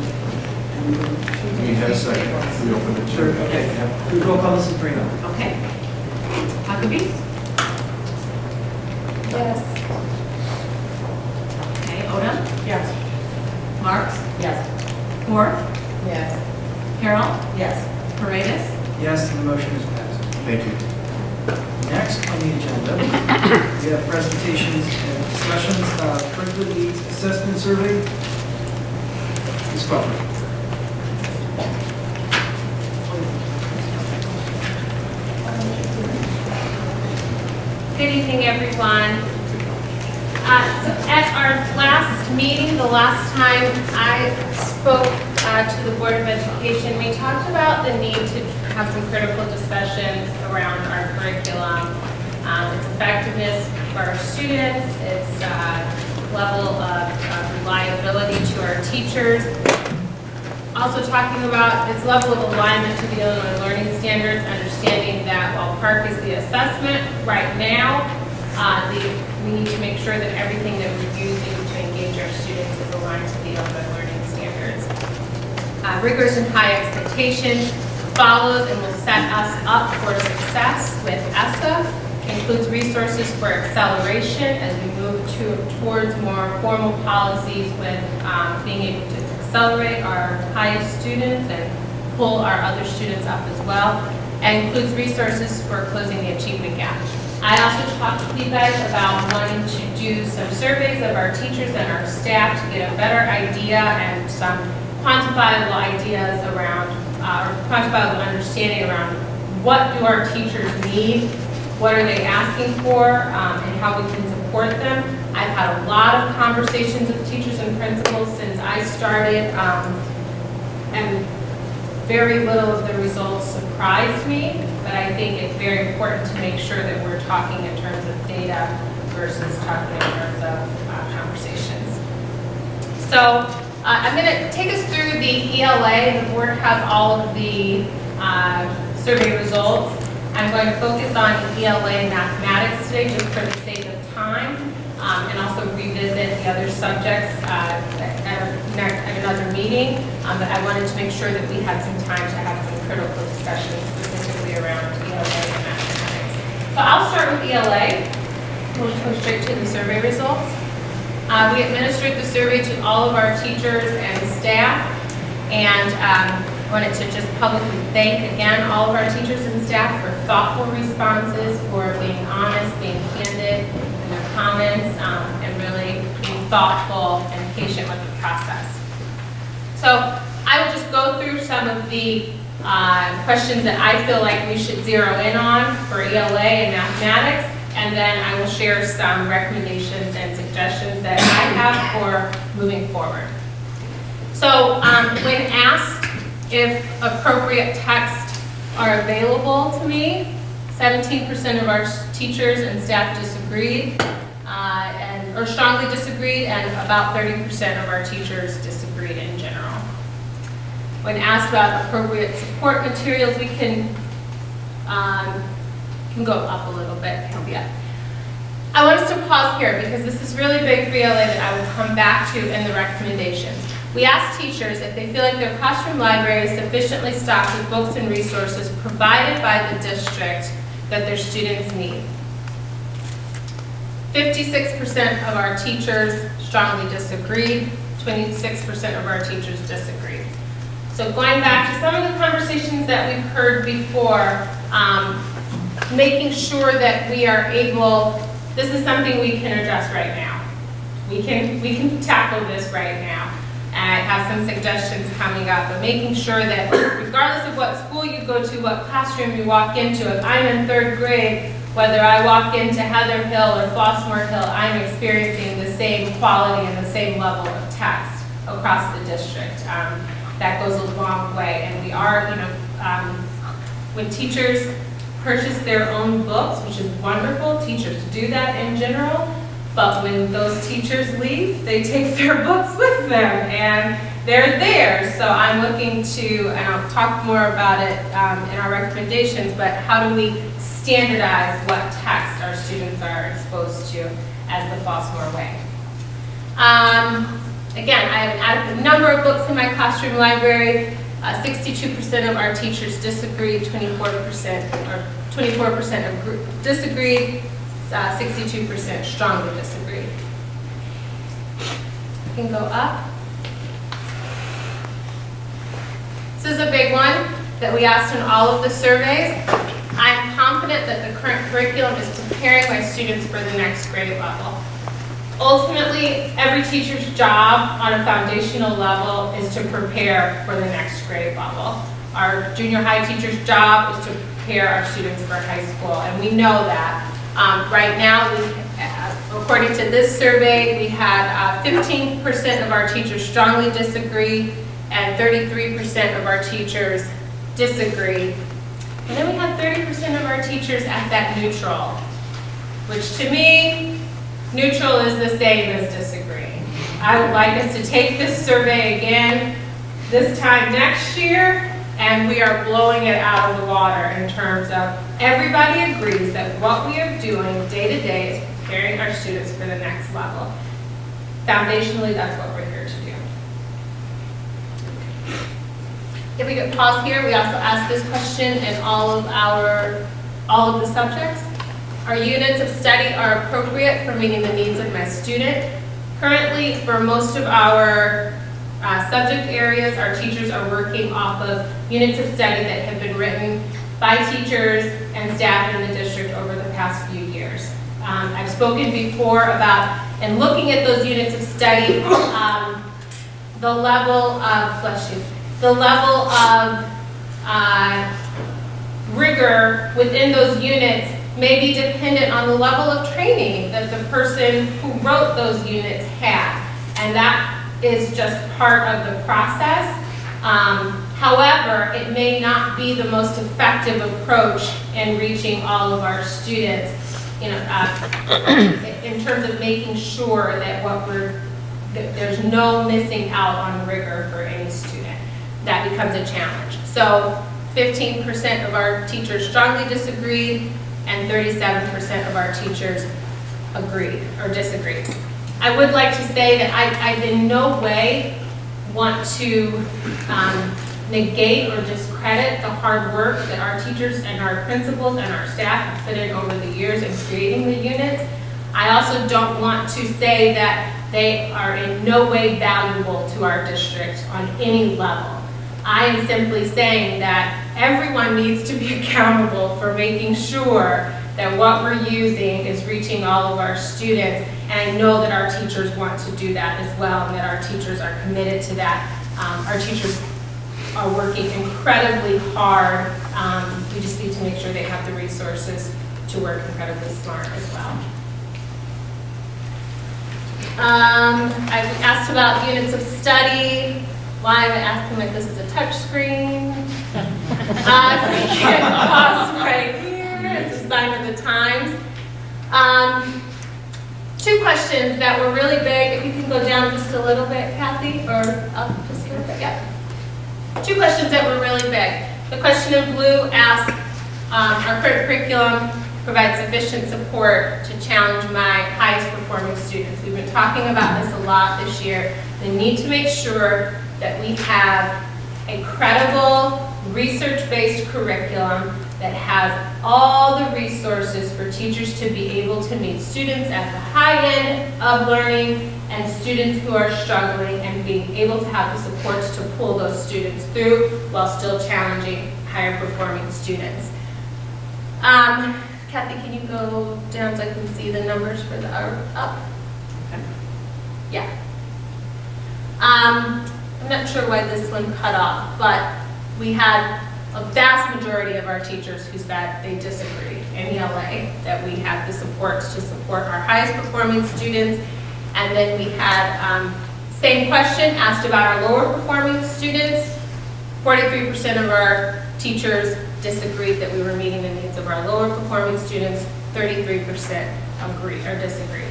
We had a second, we opened it. Sure, okay. We roll call Mrs. Brino. Okay. Huckabee? Yes. Okay, Odom? Yes. Marks? Yes. Moore? Yes. Carol? Yes. Paredes? Yes, and the motion is passed. Thank you. Next on the agenda, we have presentations and discussions of curriculum needs assessment survey. Ms. Crawford. Good evening, everyone. So at our last meeting, the last time I spoke to the Board of Education, we talked about the need to have some critical discussions around our curriculum, its effectiveness for our students, its level of reliability to our teachers. Also talking about its level of alignment to the Illinois Learning Standards, understanding that while PARCC is the assessment right now, we need to make sure that everything that we're using to engage our students is aligned to the Illinois Learning Standards. Rigorous and high expectations follows and will set us up for success with ESSA, includes resources for acceleration as we move towards more formal policies with being able to accelerate our highest students and pull our other students up as well, and includes resources for closing the achievement gap. I also talked with you guys about wanting to do some surveys of our teachers and our staff to get a better idea and some quantifiable ideas around, or quantifiable understanding around what do our teachers need, what are they asking for, and how we can support them. I've had a lot of conversations with teachers and principals since I started, and very little of the results surprised me, but I think it's very important to make sure that we're talking in terms of data versus talking in terms of conversations. So I'm going to take us through the ELA. The board has all of the survey results. I'm going to focus on ELA mathematics today just for the sake of time, and also revisit the other subjects at another meeting. But I wanted to make sure that we had some time to have some critical discussions specifically around ELA and mathematics. So I'll start with ELA. We'll go straight to the survey results. We administered the survey to all of our teachers and staff, and wanted to just publicly thank again all of our teachers and staff for thoughtful responses, for being honest, being candid in their comments, and really being thoughtful and patient with the process. So I will just go through some of the questions that I feel like we should zero in on for ELA and mathematics, and then I will share some recommendations and suggestions that I have for moving forward. So when asked if appropriate texts are available to me, 17% of our teachers and staff disagreed, or strongly disagreed, and about 30% of our teachers disagreed in general. When asked about appropriate support materials, we can go up a little bit. Yeah. I want us to pause here because this is really big for ELA that I will come back to in the recommendations. We asked teachers if they feel like their classroom library is sufficiently stocked with books and resources provided by the district that their students need. 56% of our teachers strongly disagreed, 26% of our teachers disagreed. So going back to some of the conversations that we've heard before, making sure that we are able, this is something we can address right now. We can tackle this right now. I have some suggestions coming up, but making sure that regardless of what school you go to, what classroom you walk into, if I'm in 3rd grade, whether I walk into Heather Hill or Flossmoor Hill, I'm experiencing the same quality and the same level of text across the district. That goes a long way, and we are, when teachers purchase their own books, which is wonderful, teachers do that in general, but when those teachers leave, they take their books with them, and they're there. So I'm looking to, and I'll talk more about it in our recommendations, but how do we standardize what text our students are exposed to as the Flossmoor way? Again, I have added the number of books in my classroom library. 62% of our teachers disagreed, 24% disagreed, 62% strongly disagreed. You can go up. This is a big one that we asked in all of the surveys. I'm confident that the current curriculum is preparing my students for the next grade level. Ultimately, every teacher's job on a foundational level is to prepare for the next grade level. Our junior high teacher's job is to prepare our students for high school, and we know that. Right now, according to this survey, we had 15% of our teachers strongly disagree, and 33% of our teachers disagree. And then we have 30% of our teachers at that neutral, which to me, neutral is the same as disagreeing. I would like us to take this survey again this time next year, and we are blowing it out of the water in terms of everybody agrees that what we are doing day to day is preparing our students for the next level. Foundationally, that's what we're here to do. If we could pause here, we also asked this question in all of the subjects. Our units of study are appropriate for meeting the needs of my student. Currently, for most of our subject areas, our teachers are working off of units of study that have been written by teachers and staff in the district over the past few years. I've spoken before about, and looking at those units of study, the level of rigor within those units may be dependent on the level of training that the person who wrote those units had. And that is just part of the process. However, it may not be the most effective approach in reaching all of our students, in terms of making sure that that there's no missing out on rigor for any student. That becomes a challenge. So 15% of our teachers strongly disagreed, and 37% of our teachers agreed or disagreed. I would like to say that I in no way want to negate or discredit the hard work that our teachers and our principals and our staff have put in over the years in creating the units. I also don't want to say that they are in no way valuable to our district on any level. I am simply saying that everyone needs to be accountable for making sure that what we're using is reaching all of our students. And I know that our teachers want to do that as well, and that our teachers are committed to that. Our teachers are working incredibly hard. We just need to make sure they have the resources to work incredibly smart as well. I was asked about units of study. Why am I asking like this is a touch screen? If we can pause right here, it's a sign of the times. Two questions that were really big. If you can go down just a little bit, Kathy, or up just a little bit, yeah. Two questions that were really big. The question in blue asked, our current curriculum provides sufficient support to challenge my highest performing students. We've been talking about this a lot this year. We need to make sure that we have a credible, research-based curriculum that has all the resources for teachers to be able to meet students at the high end of learning and students who are struggling, and being able to have the supports to pull those students through while still challenging higher performing students. Kathy, can you go down so I can see the numbers for the up? Okay. Yeah. I'm not sure why this one cut off, but we had a vast majority of our teachers who said they disagree in ELA, that we have the supports to support our highest performing students. And then we had, same question asked about our lower performing students. 43% of our teachers disagreed that we were meeting the needs of our lower performing students. 33% agree or disagree.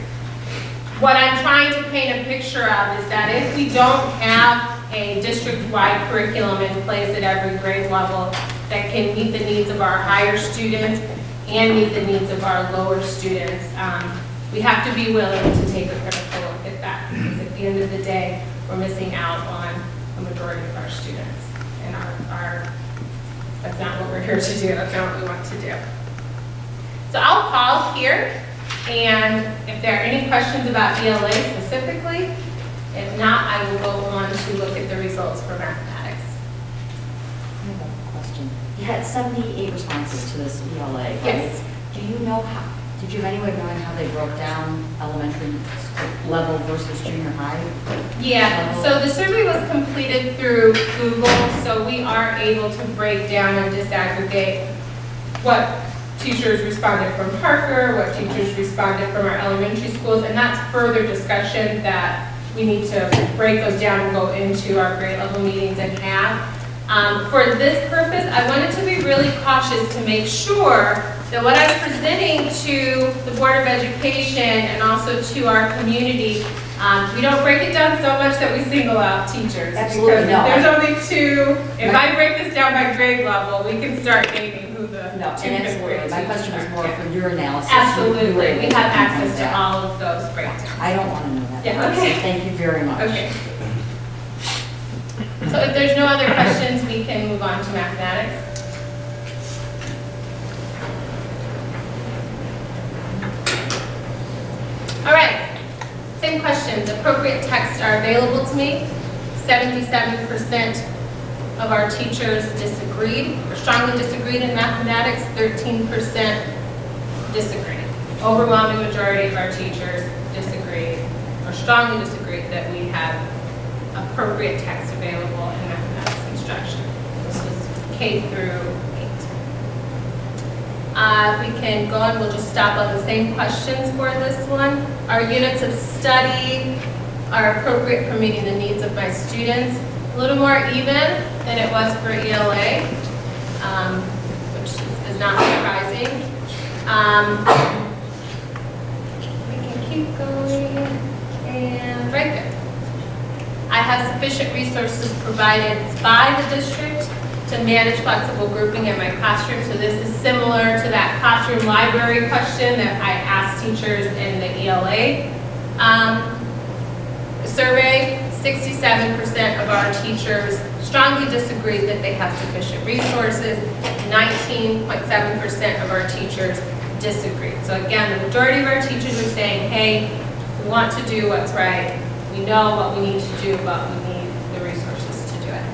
What I'm trying to paint a picture of is that if we don't have a district-wide curriculum in place at every grade level that can meet the needs of our higher students and meet the needs of our lower students, we have to be willing to take a critical look at that, because at the end of the day, we're missing out on a majority of our students. And that's not what we're here to do, that's not what we want to do. So I'll pause here, and if there are any questions about ELA specifically, if not, I will go on to look at the results for mathematics. I have a question. You had 78 responses to this ELA, right? Yes. Do you know how, did you have any way of knowing how they broke down elementary level versus junior high? Yeah, so the survey was completed through Google, so we are able to break down and disaggregate what teachers responded from Parker, what teachers responded from our elementary schools, and that's further discussion that we need to break those down and go into our grade level meetings and have. For this purpose, I wanted to be really cautious to make sure that what I'm presenting to the Board of Education and also to our community, we don't break it down so much that we single out teachers. Absolutely because no. There's only two. If I break this down by grade level, we can start naming who the No, two and fifth grade absolutely. My question was teachers more are. for your analysis. Absolutely, You were able we to have pinpoint access to that. all of those breakdowns. I don't want to know that. Yeah, okay. So thank you very much. Okay. So if there's no other questions, we can move on to mathematics. All right, same questions. Appropriate texts are available to me. 77% of our teachers disagreed, or strongly disagreed in mathematics. 13% disagreed. Overwhelming majority of our teachers disagreed, or strongly disagreed, that we have appropriate text available in mathematics instruction. This was K through 8. If we can go on, we'll just stop on the same questions for this one. Our units of study are appropriate for meeting the needs of my students. A little more even than it was for ELA, which is not surprising. We can keep going, and right there. I have sufficient resources provided by the district to manage flexible grouping in my classroom. So this is similar to that classroom library question that I asked teachers in the ELA survey. 67% of our teachers strongly disagreed that they have sufficient resources. 19.7% of our teachers disagreed. So again, the majority of our teachers are saying, hey, want to do what's right. We know what we need to do, but we need the resources to do it.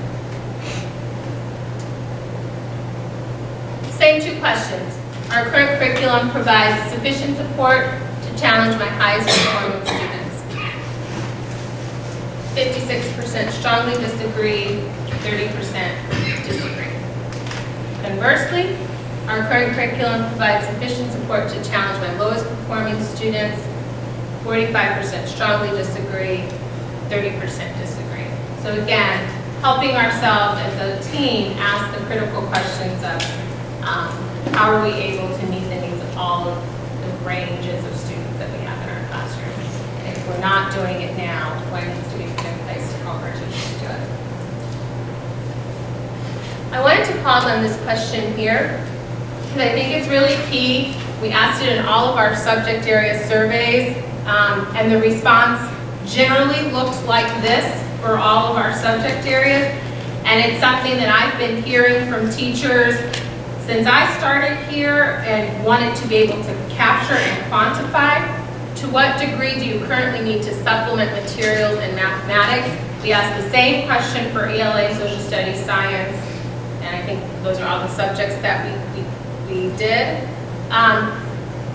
Same two questions. Our current curriculum provides sufficient support to challenge my highest performing students. 56% strongly disagree, 30% disagree. Conversely, our current curriculum provides sufficient support to challenge my lowest performing students. 45% strongly disagree, 30% disagree. So again, helping ourselves as a team ask the critical questions of how are we able to meet the needs of all of the ranges of students that we have in our classrooms. And if we're not doing it now, what needs to be put in place to help our teachers do it? I wanted to pause on this question here, because I think it's really key. We asked it in all of our subject area surveys, and the response generally looked like this for all of our subject areas. And it's something that I've been hearing from teachers since I started here and wanted to be able to capture and quantify. To what degree do you currently need to supplement materials in mathematics? We asked the same question for ELA, social studies, science, and I think those are all the subjects that we did.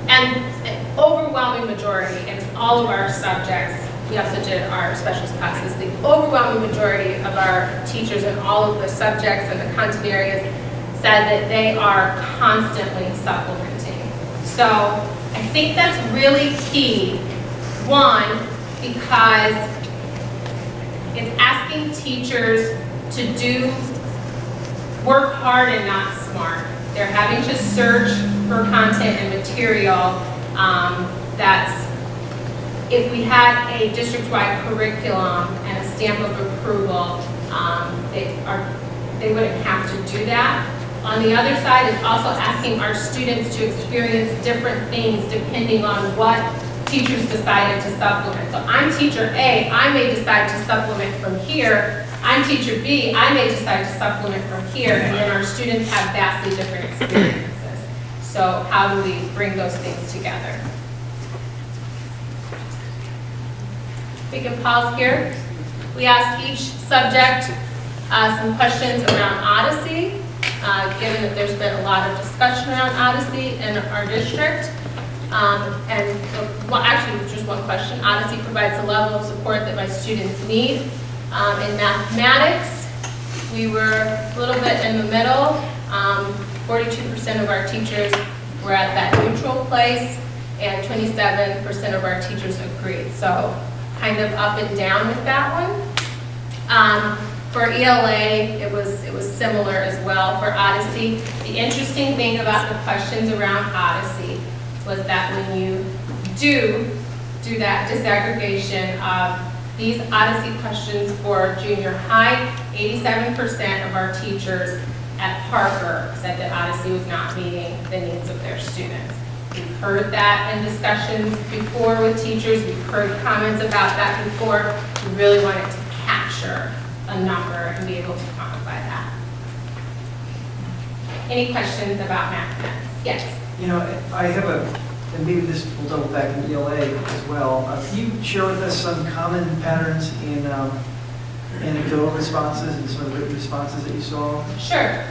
And an overwhelming majority in all of our subjects, we also did our specialist classes, the overwhelming majority of our teachers in all of the subjects and the content areas said that they are constantly supplementing. So I think that's really key. One, because it's asking teachers to work hard and not smart. They're having to search for content and material that's, if we had a district-wide curriculum and a stamp of approval, they wouldn't have to do that. On the other side, it's also asking our students to experience different things depending on what teachers decided to supplement. So I'm teacher A, I may decide to supplement from here. I'm teacher B, I may decide to supplement from here, and then our students have vastly different experiences. So how do we bring those things together? We can pause here. We asked each subject some questions around Odyssey, given that there's been a lot of discussion around Odyssey in our district. Actually, just one question. Odyssey provides the level of support that my students need. In mathematics, we were a little bit in the middle. 42% of our teachers were at that neutral place, and 27% of our teachers agreed. So kind of up and down with that one. For ELA, it was similar as well. For Odyssey, the interesting thing about the questions around Odyssey was that when you do that disaggregation of these Odyssey questions for junior high, 87% of our teachers at Parker said that Odyssey was not meeting the needs of their students. We've heard that in discussions before with teachers. We've heard comments about that before. We really wanted to capture a number and be able to quantify that. Any questions about mathematics? Yes? You know, I have and maybe this will double back in ELA as well. Can you share with us some common patterns in anecdotal responses and some of the written responses that you saw? Sure.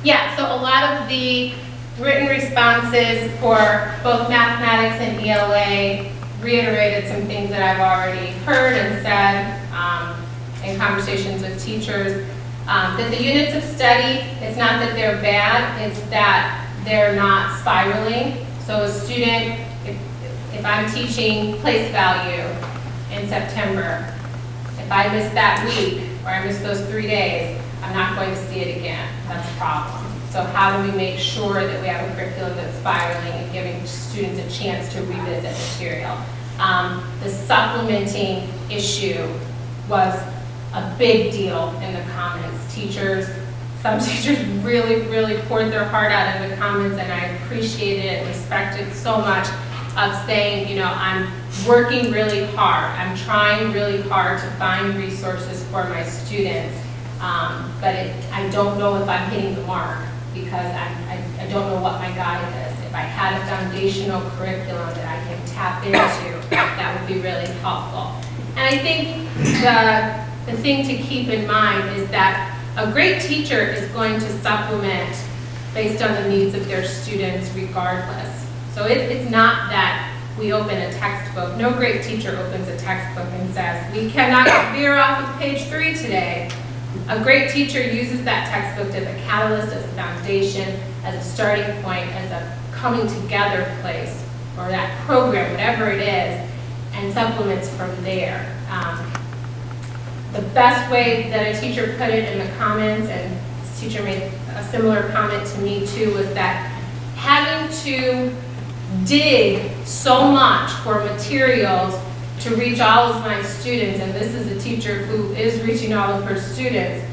Yeah, so a lot of the written responses for both mathematics and ELA reiterated some things that I've already heard and said in conversations with teachers. That the units of study, it's not that they're bad, it's that they're not spiraling. So a student, if I'm teaching place value in September, if I miss that week or I miss those 3 days, I'm not going to see it again. That's a problem. So how do we make sure that we have a curriculum that's spiraling and giving students a chance to revisit material? The supplementing issue was a big deal in the comments. Some teachers really, really poured their heart out in the comments, and I appreciated it and respected so much of saying, you know, I'm working really hard. I'm trying really hard to find resources for my students, but I don't know if I'm hitting the mark because I don't know what my guide is. If I had a foundational curriculum that I can tap into, that would be really helpful. And I think the thing to keep in mind is that a great teacher is going to supplement based on the needs of their students regardless. So it's not that we open a textbook. No great teacher opens a textbook and says, we cannot veer off of page 3 today. A great teacher uses that textbook as a catalyst, as a foundation, as a starting point, as a coming together place, or that program, whatever it is, and supplements from there. The best way that a teacher put it in the comments, and this teacher made a similar comment to me too, was that having to dig so much for materials to reach all of my students, and this is a teacher who is reaching all of her students,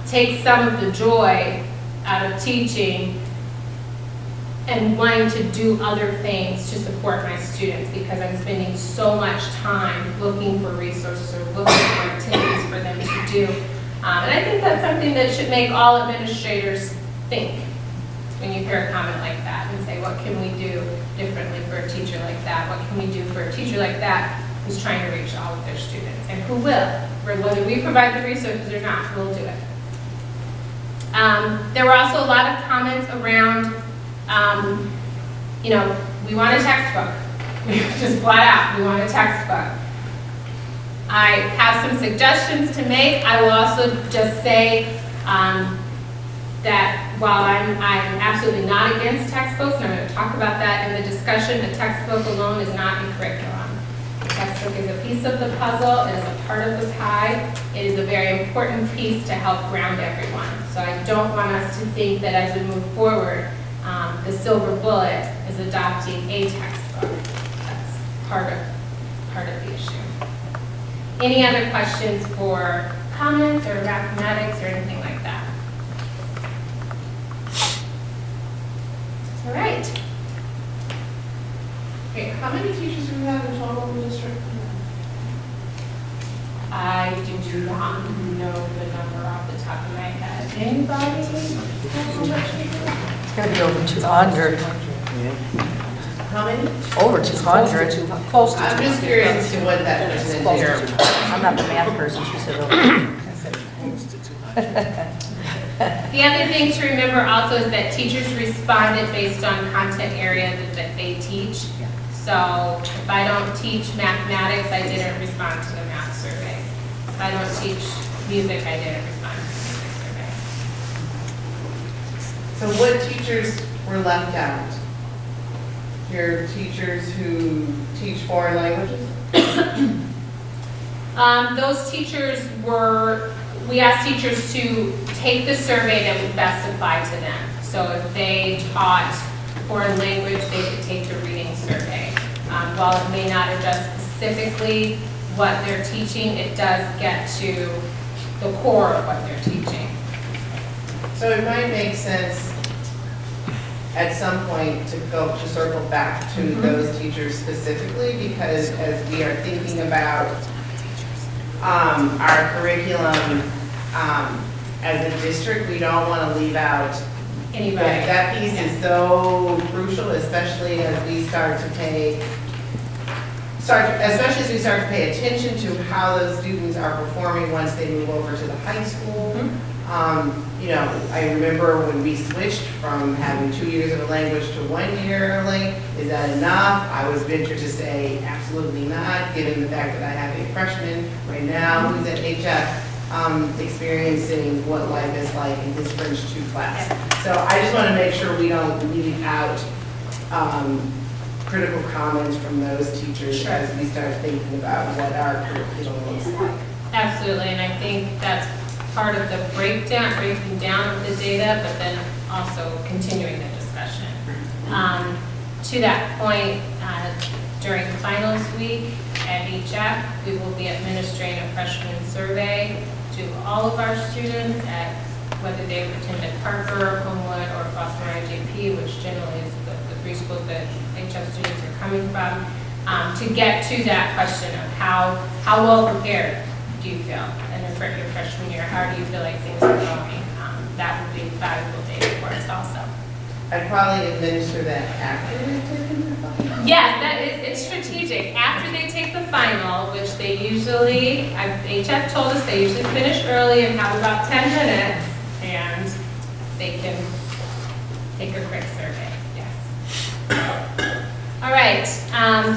takes some of the joy out of teaching and wanting to do other things to support my students, because I'm spending so much time looking for resources or looking for activities for them to do. And I think that's something that should make all administrators think when you hear a comment like that and say, what can we do differently for a teacher like that? What can we do for a teacher like that who's trying to reach all of their students? And who will? Whether we provide the resources or not, we'll do it. There were also a lot of comments around, we want a textbook. Just flat out, we want a textbook. I have some suggestions to make. I will also just say that while I'm absolutely not against textbooks, and I'm going to talk about that in the discussion, a textbook alone is not a curriculum. A textbook is a piece of the puzzle, it is a part of the pie, it is a very important piece to help ground everyone. So I don't want us to think that as we move forward, the silver bullet is adopting a textbook. That's part of the issue. Any other questions for comments or mathematics or anything like that? All right. Okay, how many teachers do we have in total in the district? I do not know the number off the top of my head. Anybody? It's going to be over 200. How many? Over 200. Close to 200. I'm just curious as to what that percentage is. I'm not the math person, she said over. The other thing to remember also is that teachers responded based on content area that they teach. So if I don't teach mathematics, I didn't respond to the math survey. If I don't teach music, I didn't respond to the music survey. So what teachers were left out? Your teachers who teach foreign languages? Those teachers we asked teachers to take the survey that would best apply to them. So if they taught foreign language, they could take the reading survey. While it may not address specifically what they're teaching, it does get to the core of what they're teaching. So it might make sense at some point to circle back to those teachers specifically, because as we are thinking about our curriculum as a district, we don't want to leave out Anybody? that piece is so crucial, especially as we start to pay attention to how those students are performing once they move over to the high school. I remember when we switched from having 2 years of a language to 1 year, is that enough? I would venture to say absolutely not, given the fact that I have a freshman right now who's at HF experiencing what life is like in his French 2 class. So I just want to make sure we don't leave out critical comments from those teachers as we start thinking about what our curriculum looks like. Absolutely, and I think that's part of the breaking down of the data, but then also continuing the discussion. To that point, during finals week at HF, we will be administering a freshman survey to all of our students at whether they attended Parker, Homewood, or Boston IJP, which generally is the 3 schools that HF students are coming from, to get to that question of how well prepared do you feel in your freshman year? How do you feel like things are going? That would be valuable data for us also. I'd probably administer that after they've taken the final. Yes, that is, it's strategic. After they take the final, which they usually, HF told us they usually finish early and have about 10 minutes, and they can take a quick survey, yes. All right,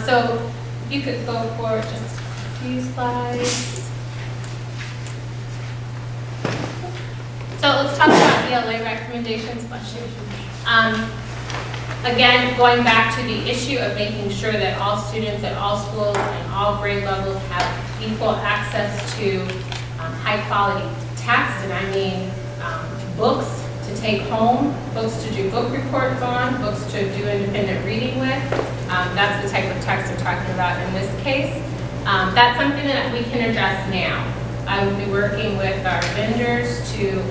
so you could go for just a few slides. So let's talk about ELA recommendations. Again, going back to the issue of making sure that all students at all schools and all grade levels have equal access to high-quality text, and I mean books to take home, books to do book reports on, books to do independent reading with. That's the type of text I'm talking about in this case. That's something that we can address now. I will be working with our vendors to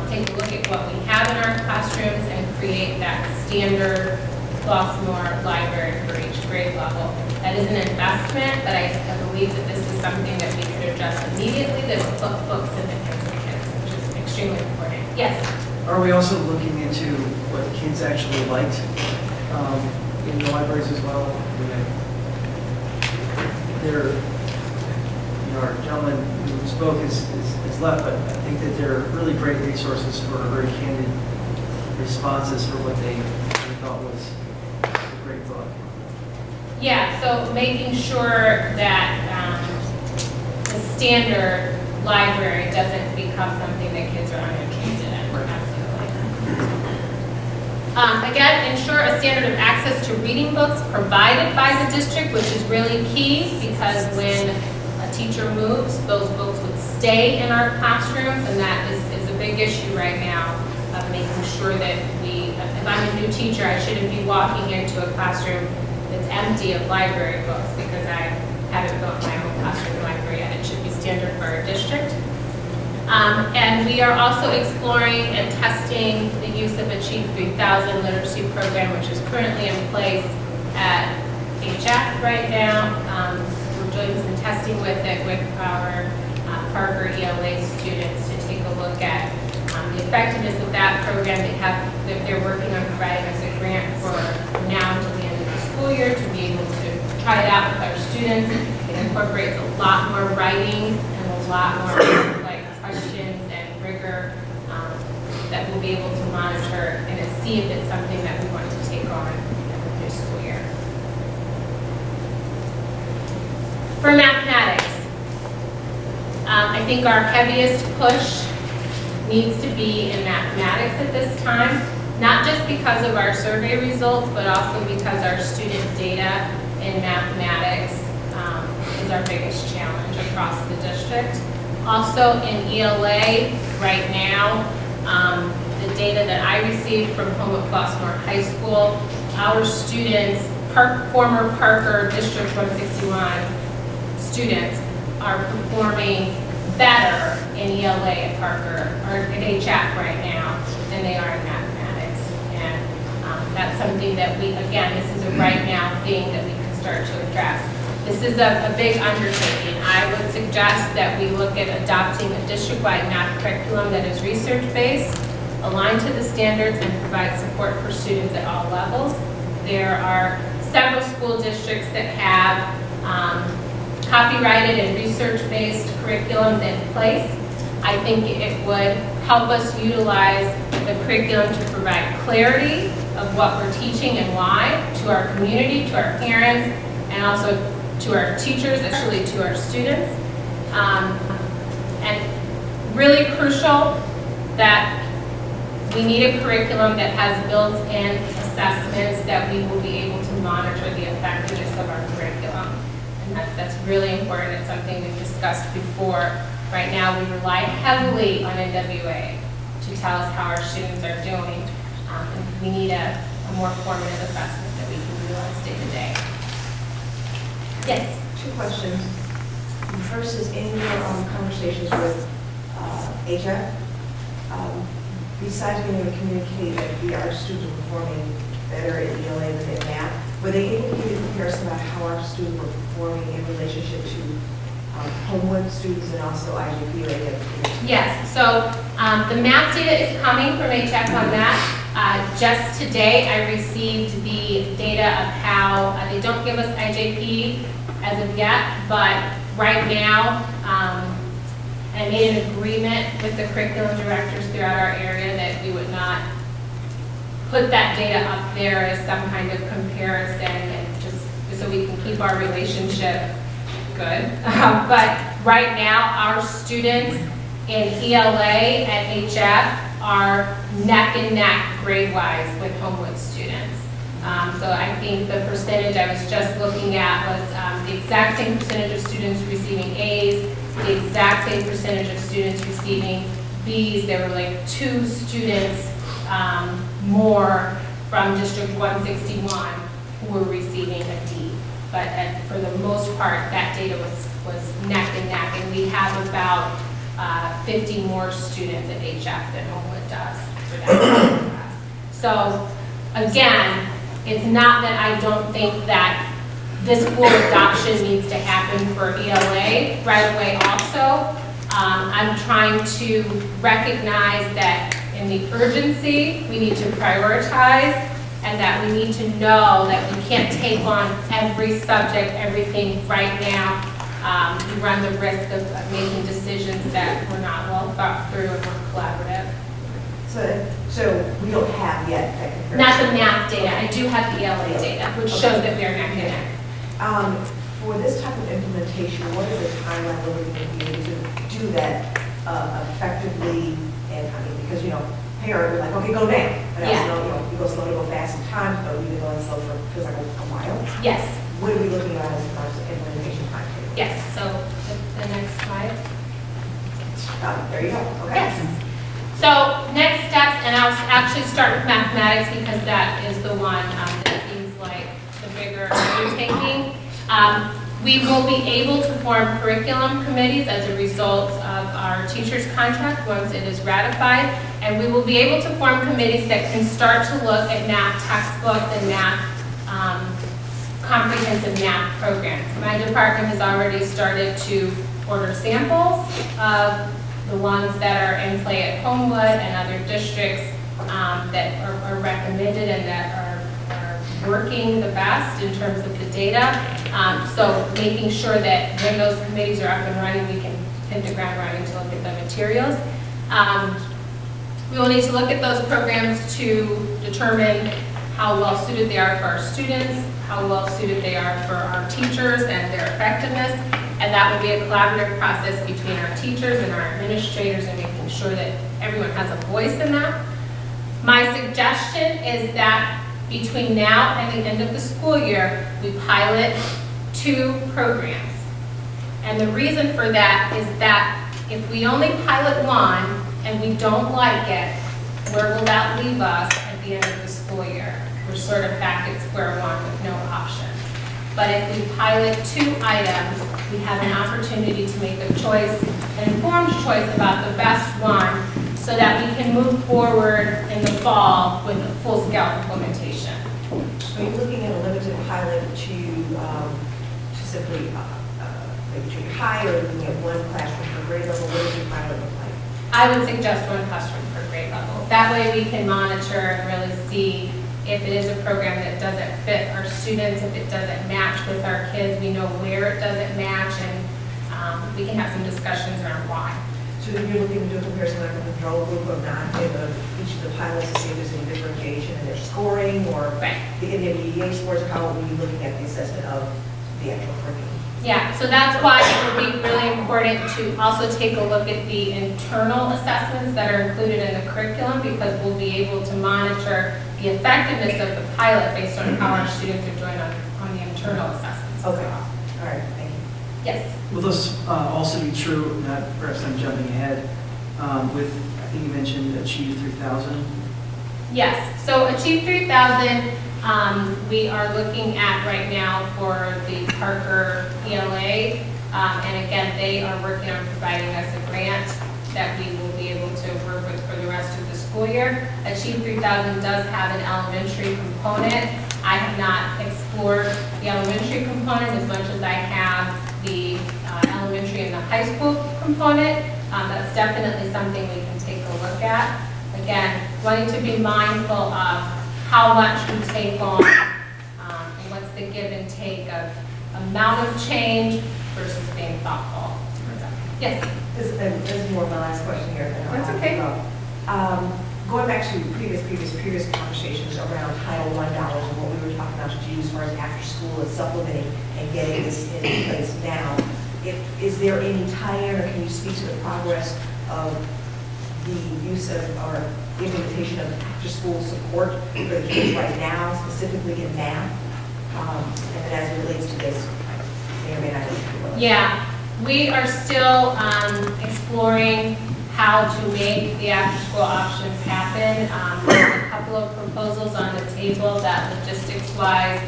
take a look at what we have in our classrooms and create that standard Flossmoor library for each grade level. That is an investment, but I believe that this is something that we could address immediately that will put books in the hands of kids, which is extremely important. Yes? Are we also looking into what the kids actually liked in the libraries as well? Our gentleman who spoke is left, but I think that they're really great resources for very candid responses for what they thought was a great book. Yeah, so making sure that the standard library doesn't become something that kids are uninterested in. Absolutely. Again, ensure a standard of access to reading books provided by the district, which is really key because when a teacher moves, those books would stay in our classrooms, and that is a big issue right now of making sure that if I'm a new teacher, I shouldn't be walking into a classroom that's empty of library books because I haven't built my own classroom library yet. It should be standard for our district. And we are also exploring and testing the use of Achieve 3000 literacy program, which is currently in place at HF right now. We're doing some testing with it with our Parker ELA students to take a look at the effectiveness of that program. They're working on providing us a grant for now until the end of the school year to be able to try it out with our students. It incorporates a lot more writing and a lot more questions and rigor that we'll be able to monitor and see if it's something that we want to take on in the new school year. For mathematics, I think our heaviest push needs to be in mathematics at this time, not just because of our survey results, but also because our student data in mathematics is our biggest challenge across the district. Also in ELA right now, the data that I received from home at Flossmoor High School, our students, former Parker District 161 students are performing better in ELA at Parker, or at HF right now, than they are in mathematics. And that's something that again, this is a right now thing that we can start to address. This is a big undertaking. I would suggest that we look at adopting a district-wide math curriculum that is research-based, aligned to the standards, and provide support for students at all levels. There are several school districts that have copyrighted and research-based curriculums in place. I think it would help us utilize the curriculum to provide clarity of what we're teaching and why to our community, to our parents, and also to our teachers, actually to our students. And really crucial that we need a curriculum that has built-in assessments that we will be able to monitor the effectiveness of our curriculum. And that's really important. It's something we've discussed before. Right now, we rely heavily on NWA to tell us how our students are doing. And we need a more formative assessment that we can utilize day to day. Yes? Two questions. The first is in your conversations with HF, besides being able to communicate that our students are performing better in ELA than in math, were they able to give a comparison about how our students were performing in relationship to homework students and also IGP or Yes, so the math data is coming from HF on that. Just today, I received the data of how, they don't give us IJP as of yet, but right now, I made an agreement with the curriculum directors throughout our area that we would not put that data up there as some kind of comparison, and just so we can keep our relationship good. But right now, our students in ELA at HF are neck and neck grade-wise with Homewood students. So I think the percentage I was just looking at was the exact same percentage of students receiving A's, the exact same percentage of students receiving B's. There were like 2 students more from District 161 who were receiving a D. But for the most part, that data was neck and neck, and we have about 50 more students at HF than Homewood does for that class. So again, it's not that I don't think that this full adoption needs to happen for ELA right away also. I'm trying to recognize that in the urgency, we need to prioritize, and that we need to know that we can't take on every subject, everything right now. We run the risk of making decisions that were not well thought through and were collaborative. So we don't have yet that comparison? Not the math data. I do have the ELA data, which shows that we are neck and neck. For this type of implementation, what is the timeline where we're going to be able to do that effectively? And I mean, because, you know, parents are like, okay, go now. But I also know, you know, you go slow to go fast sometimes, but we've been going slow for, feels like a while. Yes. What are we looking at as far as the implementation timetable? Yes, so the next slide. There you go, okay. Yes. So next steps, and I'll actually start with mathematics because that is the one that seems like the bigger undertaking. We will be able to form curriculum committees as a result of our teacher's contract once it is ratified, and we will be able to form committees that can start to look at math textbooks and math, comprehensive math programs. My department has already started to order samples of the ones that are in play at Homewood and other districts that are recommended and that are working the best in terms of the data. So making sure that when those committees are up and running, we can hit the ground running to look at the materials. We will need to look at those programs to determine how well suited they are for our students, how well suited they are for our teachers and their effectiveness. And that will be a collaborative process between our teachers and our administrators and making sure that everyone has a voice in that. My suggestion is that between now and the end of the school year, we pilot 2 programs. And the reason for that is that if we only pilot one and we don't like it, where will that leave us at the end of the school year? We're sort of back at square one with no options. But if we pilot 2 items, we have an opportunity to make a choice, an informed choice about the best one, so that we can move forward in the fall with a full-scale implementation. Are you looking at a limited pilot to simply maybe junior high, or looking at 1 classroom per grade level? What does your pilot look like? I would suggest 1 classroom per grade level. That way we can monitor and really see if it is a program that doesn't fit our students, if it doesn't match with our kids, we know where it doesn't match, and we can have some discussions around why. So if you're looking to do a comparison like a control group of each of the pilots to see if there's any differentiation in their scoring or the NMEA scores, or how are we looking at the assessment of the actual curriculum? Yeah, so that's why it would be really important to also take a look at the internal assessments that are included in the curriculum, because we'll be able to monitor the effectiveness of the pilot based on how our students are doing on the internal assessments. Okay, all right, thank you. Yes. Will this also be true, not perhaps I'm jumping ahead, with, I think you mentioned Achieve 3000? Yes, so Achieve 3000, we are looking at right now for the Parker ELA, and again, they are working on providing us a grant that we will be able to work with for the rest of the school year. Achieve 3000 does have an elementary component. I have not explored the elementary component as much as I have the elementary and the high school component. That's definitely something we can take a look at. again, wanting to be mindful of how much we take on, and what's the give and take of amount of change versus being thoughtful. Yes? This is more of my last question here. and I'll That's have to okay. go. Going back to previous conversations around Title I dollars and what we were talking about to do as far as after school and supplementing and getting this in place now, is there any tie-in, or can you speak to the progress of the use of or implementation of after-school support for the kids right now, specifically in math, and then as it relates to this, may or may not. Yeah, we are still exploring how to make the after-school options happen. There's a couple of proposals on the table that logistics-wise,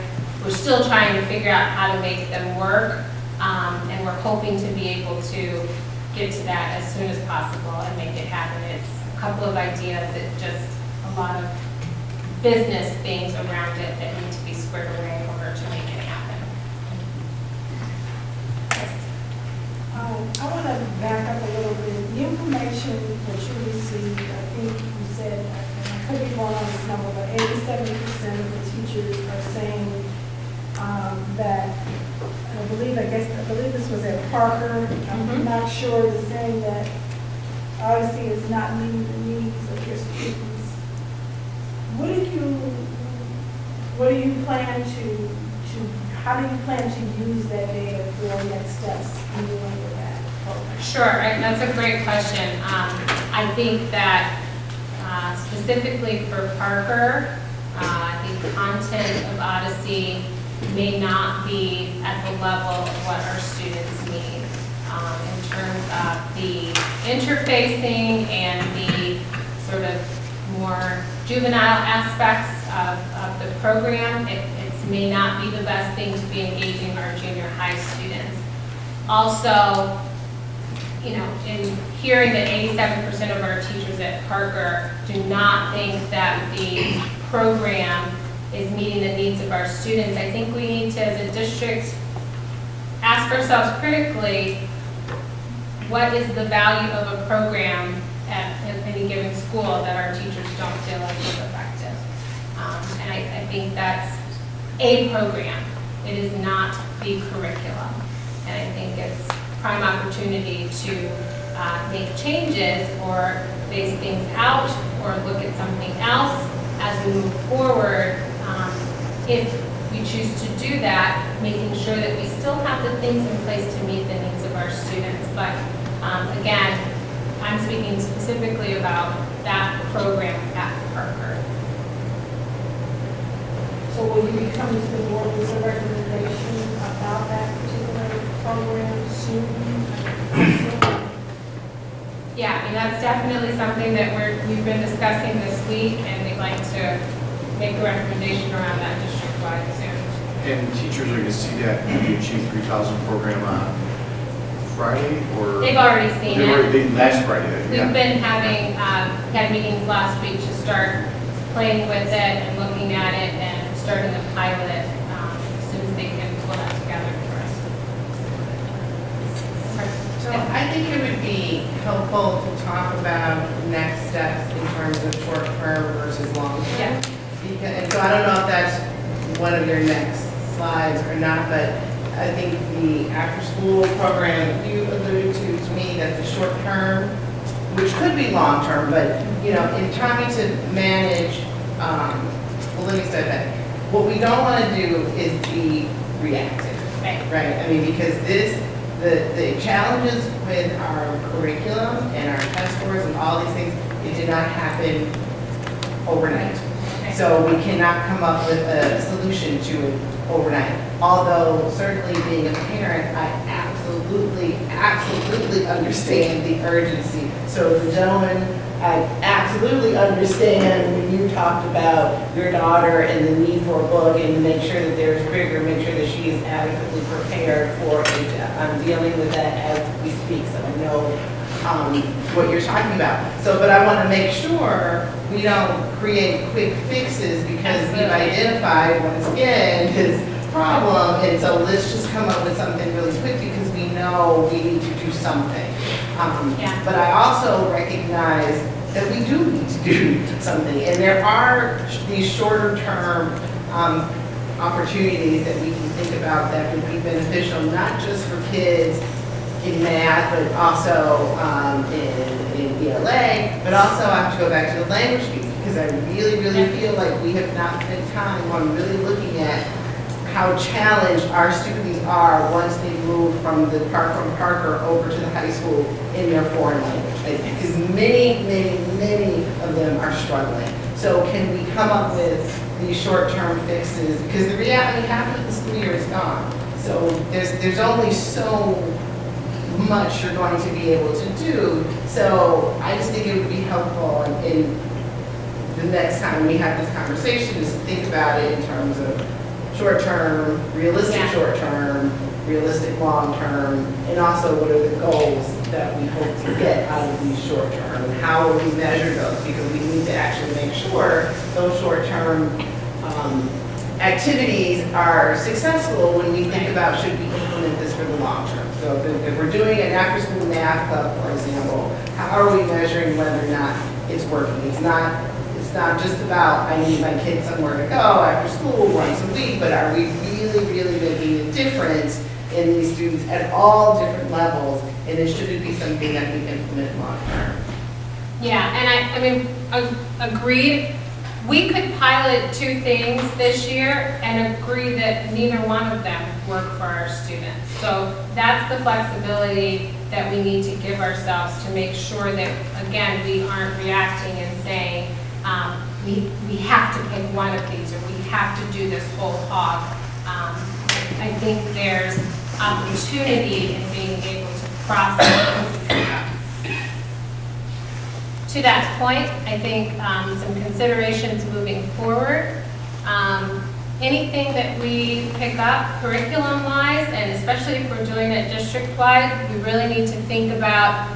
we're still trying to figure out how to make them work. And we're hoping to be able to get to that as soon as possible and make it happen. It's a couple of ideas, it's just a lot of business things around it that need to be squared away in order to make it happen. I want to back up a little bit. The information that you received, I think you said, and I could be wrong on this number, but 87% of the teachers are saying that, I believe this was at Parker. I'm not sure, is saying that Odyssey is not meeting the needs of your students. What do you plan to, how do you plan to use that data for next steps in dealing with that program? Sure, that's a great question. I think that specifically for Parker, the content of Odyssey may not be at the level of what our students need in terms of the interfacing and the sort of more juvenile aspects of the program. It may not be the best thing to be engaging our junior high students. Also, you know, in hearing that 87% of our teachers at Parker do not think that the program is meeting the needs of our students, I think we need to, as a district, ask ourselves critically, what is the value of a program at any given school that our teachers don't feel like is effective? And I think that's a program. It is not the curriculum. And I think it's prime opportunity to make changes or phase things out or look at something else as we move forward. If we choose to do that, making sure that we still have the things in place to meet the needs of our students. But again, I'm speaking specifically about that program at Parker. So will you be coming to the board with a recommendation about that particular program soon? Yeah, I mean, that's definitely something that we've been discussing this week, and we'd like to make a recommendation around that district-wide soon. And teachers are going to see that the Achieve 3000 program on Friday, or? They've already seen it. Last Friday, yeah. We've been having, had meetings last week to start playing with it and looking at it and starting the pilot as soon as they can pull that together for us. So I think it would be helpful to talk about next steps in terms of short term versus long term. Yeah. And so I don't know if that's one of your next slides or not, but I think the after-school program you alluded to me, that the short term, which could be long term, but you know, in trying to manage, well, let me say that what we don't want to do is be reactive, right? I mean, because the challenges with our curriculum and our test scores and all these things, it did not happen overnight. So we cannot come up with a solution to it overnight. Although certainly being a parent, I absolutely understand the urgency. So the gentleman, I absolutely understand when you talked about your daughter and the need for a book and to make sure that there's rigor, make sure that she is adequately prepared for it. I'm dealing with that as we speak, so I know what you're talking about. So, but I want to make sure we don't create quick fixes because we've identified, once again, this problem. And so let's just come up with something really quick because we know we need to do something. But I also recognize that we do need to do something. And there are these shorter term opportunities that we can think about that would be beneficial, not just for kids in math, but also in ELA, but also I have to go back to the language piece, because I really feel like we have not spent time on really looking at how challenged our students are once they move from Parker over to the high school in their foreign language. Because many of them are struggling. So can we come up with these short-term fixes? Because the reality, half of the school year is gone. So there's only so much you're going to be able to do. So I just think it would be helpful in the next time we have this conversation is to think about it in terms of short-term, realistic short-term, realistic long-term, and also what are the goals that we hope to get out of these short-term, and how will we measure those? Because we need to actually make sure those short-term activities are successful when we think about should we implement this for the long term. So if we're doing an after-school math club, for example, how are we measuring whether or not it's working? It's not just about, I need my kids somewhere to go after school once a week, but are we really making a difference in these students at all different levels? And then should it be something that we implement long term? Yeah, and I mean, agreed. We could pilot 2 things this year and agree that neither one of them work for our students. So that's the flexibility that we need to give ourselves to make sure that, again, we aren't reacting and saying, we have to pick one of these, or we have to do this whole hog. I think there's opportunity in being able to process. To that point, I think some considerations moving forward. Anything that we pick up curriculum-wise, and especially if we're doing it district-wide, we really need to think about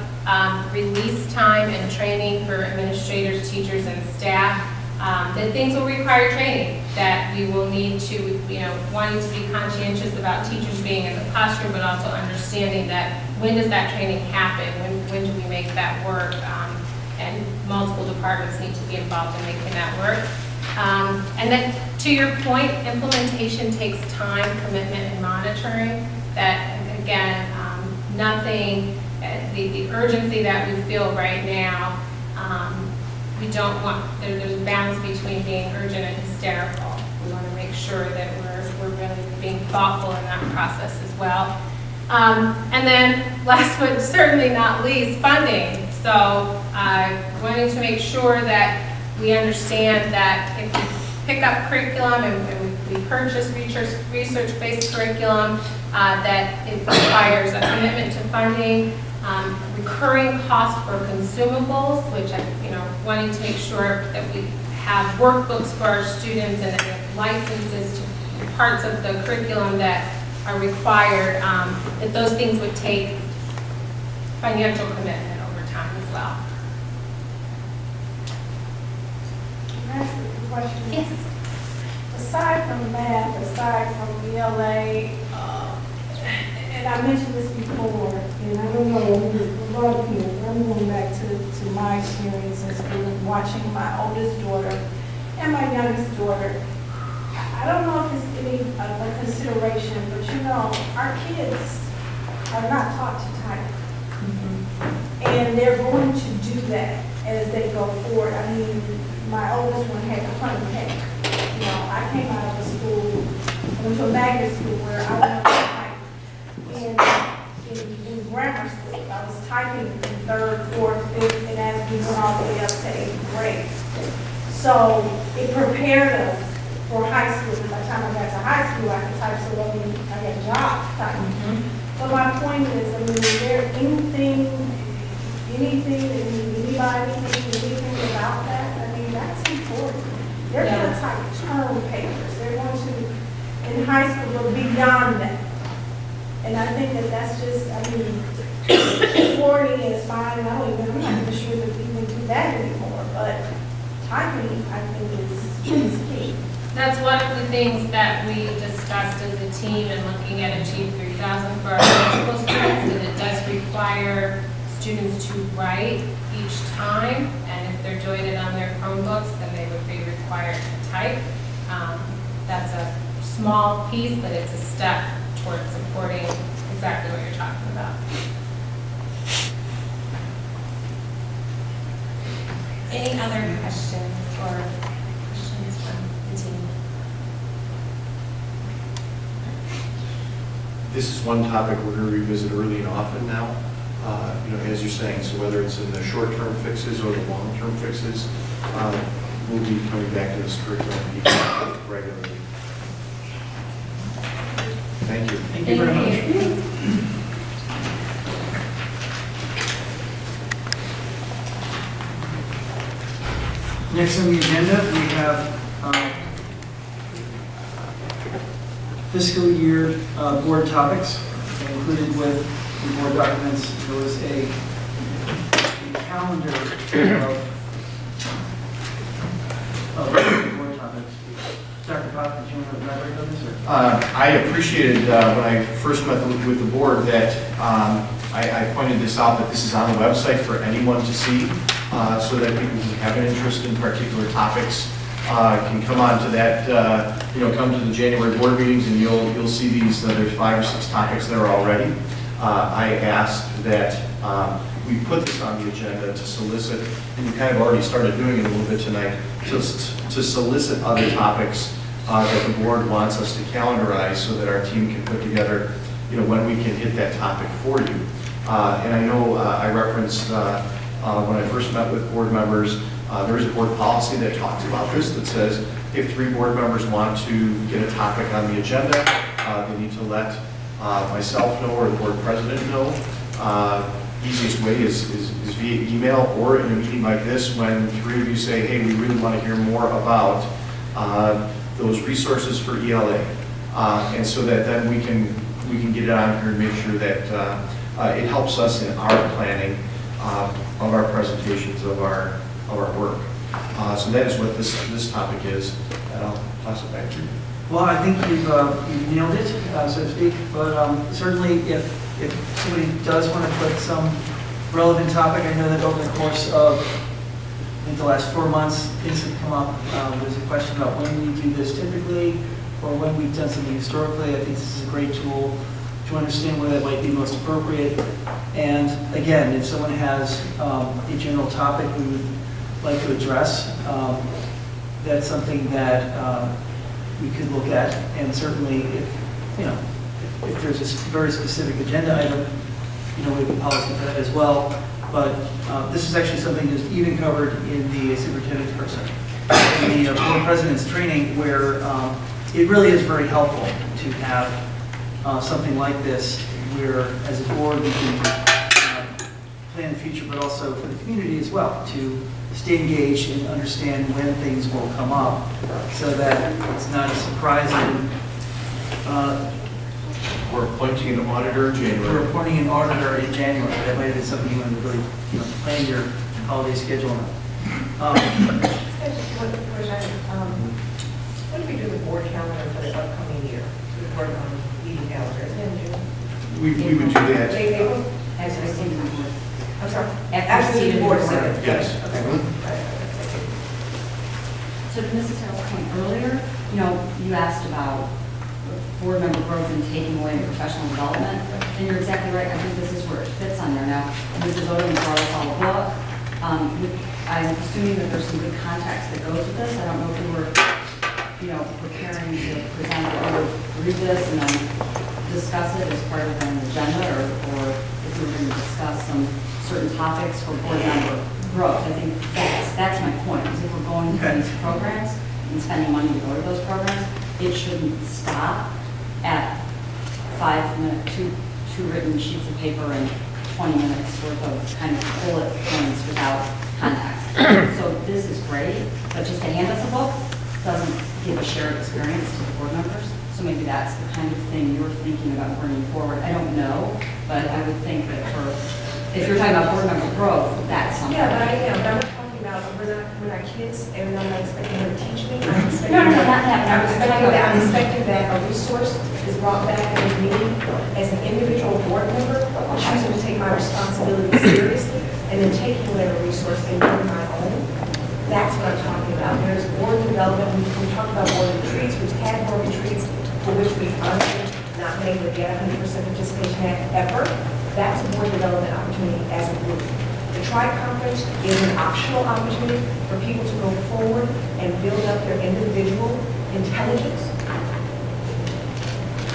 release time and training for administrators, teachers, and staff. That things will require training, that we will need to, wanting to be conscientious about teachers being in the classroom, but also understanding that when does that training happen? When do we make that work? And multiple departments need to be involved in making that work. And then, to your point, implementation takes time, commitment, and monitoring. That, again, nothing, the urgency that we feel right now, we don't want, there's a balance between being urgent and hysterical. We want to make sure that we're really being thoughtful in that process as well. And then, last but certainly not least, funding. So, wanting to make sure that we understand that if we pick up curriculum and we purchase research-based curriculum, that it requires a commitment to funding, recurring costs for consumables, which wanting to make sure that we have workbooks for our students and licenses to parts of the curriculum that are required, that those things would take financial commitment over time as well. Can I ask a question? Yes. Aside from math, aside from ELA, and I mentioned this before, and I don't know, I'm going back to my experience in school, watching my oldest daughter and my youngest daughter. I don't know if it's any a consideration, but our kids are not taught to type. And they're going to do that as they go forward. I mean, my oldest one had a honey cake. I came out of a school, went to a magnet school where I learned to type. In grammar school, I was typing in 3rd, 4th, 5th, and as we went all the way up to 8th grade. So it prepared us for high school. By the time I got to high school, I could type so well, I got a job typing. But my point is, is there anything that anybody anything about that? I mean, that's important. They're going to type term papers. They're going to, in high school, go beyond that. And I think that's just, wording is fine. I'm not even sure that we even do that anymore. But typing, I think, is key. That's one of the things that we discussed as a team in looking at Achieve 3000 for our middle school students, that it does require students to write each time, and if they're doing it on their Chromebooks, then they would be required to type. That's a small piece, but it's a step towards supporting exactly what you're talking about. Any other questions from the team? This is one topic we're going to revisit early and often now, as you're saying, so whether it's in the short-term fixes or the long-term fixes, we'll be coming back to this curriculum regularly. Thank you. Thank you very much. Next on the agenda, we have fiscal year board topics included with the board documents. There was a calendar of board topics. Dr. Pop, did you want to elaborate on this? Or? I appreciated when I first met with the board that I pointed this out, that this is on the website for anyone to see, so that people who have an interest in particular topics can come on to that, come to the January board meetings, and you'll see these. There's 5 or 6 topics there already. I asked that we put this on the agenda to solicit, and you kind of already started doing it a little bit tonight, to solicit other topics that the board wants us to calendarize, so that our team can put together, when we can hit that topic for you. And I know I referenced when I first met with board members, there is a board policy that talks about this, that says if 3 board members want to get a topic on the agenda, they need to let myself know or the board president know. Easiest way is via email or in a meeting like this, when 3 of you say, hey, we really want to hear more about those resources for ELA. And so that then we can get it on here and make sure that it helps us in our planning of our presentations of our work. So that is what this topic is, and I'll toss it back to you. Well, I think you've nailed it, so to speak, but certainly if somebody does want to put some relevant topic, I know that over the course of, I think, the last 4 months, things have come up. There's a question about when we do this typically, or when we've done something historically. I think this is a great tool to understand where that might be most appropriate. And again, if someone has a general topic we would like to address, that's something that we could look at. And certainly, if there's a very specific agenda item, we have a policy for that as well. But this is actually something that's even covered in the superintendent's person, in the board president's training, where it really is very helpful to have something like this, where as a board we can plan the future, but also for the community as well, to stay engaged and understand when things will come up, so that it's not a surprising. We're appointing an auditor in January. We're appointing an auditor in January. That might have been something you wanted to really plan your holiday schedule on. What do we do with board calendar for the upcoming year? The board meeting calendar, isn't it in June? We would do that. As a single board. I'm sorry? After the board is set. Yes. Okay. So to Mrs. Harrell's point earlier, you asked about board member growth and taking away professional development, and you're exactly right. I think this is where it fits on there now. Mrs. Odom brought us all a book. I'm assuming that there's some good context that goes with this. I don't know if we were, preparing to present or read this and then discuss it as part of an agenda, or if we were going to discuss some certain topics for board member growth. I think that's my point, is if we're going through these programs and spending money to go to those programs, it shouldn't stop at 5 minutes, two written sheets of paper and 20 minutes worth of kind of bullet points without context. So this is great, but just to hand us a book doesn't give a shared experience to the board members. So maybe that's the kind of thing you're thinking about bringing forward. I don't know, but I would think that if you're talking about board member growth, that's something. Yeah, but I am. I'm talking about when our kids, and I'm not expecting them to teach me. I'm expecting No, not that. I'm expecting that a resource is brought back in this meeting as an individual board member, choosing to take my responsibility seriously and then taking whatever resource and doing my own. That's what I'm talking about. There's board development, we talked about board retreats, we've had board retreats for which we've honestly not been able to get 100% participation ever. That's a board development opportunity as a group. The tri-conference is an optional opportunity for people to go forward and build up their individual intelligence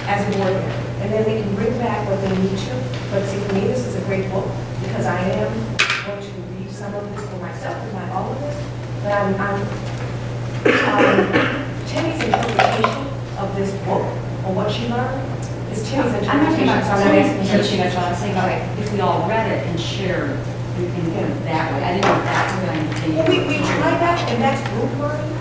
as a board member. And then they can bring back what they need to. But see, for me, this is a great book because I am going to read some of this for myself, and not all of this. But Timmy's interpretation of this book, or what she learned, is Timmy's I'm not interpretation. talking So about I'm not asking her. teaching, that's what I'm saying, like, if we all read it and shared, we can do it that way. I didn't know if that's the kind of thing. Well, we tried that, and that's group learning.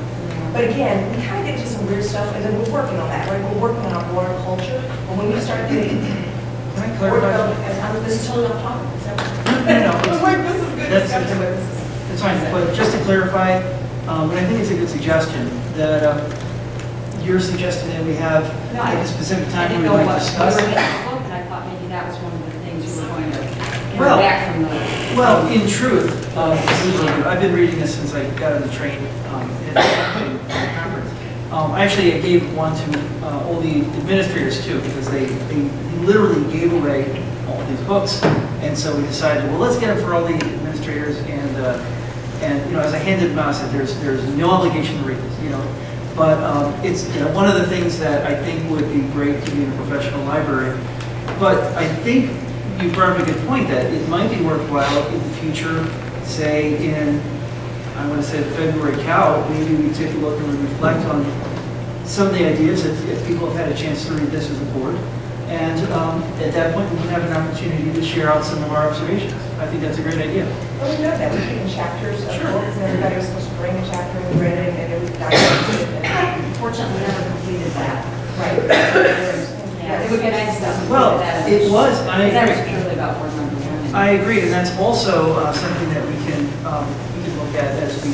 But again, we kind of get into some weird stuff, and then we're working on that, right? We're working on our board culture. But when you start getting Can I board clarify? development, and this is totally off topic. No, This is good That's- discussion, but this is. It's fine, but just to clarify, and I think it's a good suggestion, that you're suggesting that we have No, like a specific I time didn't when we know might what, discuss. we were getting a book, and I thought maybe that was one of the things you were going to Well- get back from the. Well, in truth, I've been reading this since I got on the train at the conference. I gave one to all the administrators too, because they literally gave away all these books. And so we decided, well, let's get them for all the administrators. And you know, as I handed them out, I said, there's no obligation to read this, you know. But it's one of the things that I think would be great to be in a professional library. But I think you brought up a good point that it might be worthwhile in the future, say in, I want to say the February Cal, maybe we take a look and we reflect on some of the ideas if people have had a chance to read this as a board. And at that point, we can have an opportunity to share out some of our observations. I think that's a great idea. Well, we know that, we've taken chapters of Sure. books, and everybody was supposed to bring a chapter, and we read it, and then we dissected it. and- Fortunately, we never completed that. Right. Yeah, it would be nice to. complete Well, that. it was, I That was agree. purely about board member learning. I agree, and that's also something that we can look at as we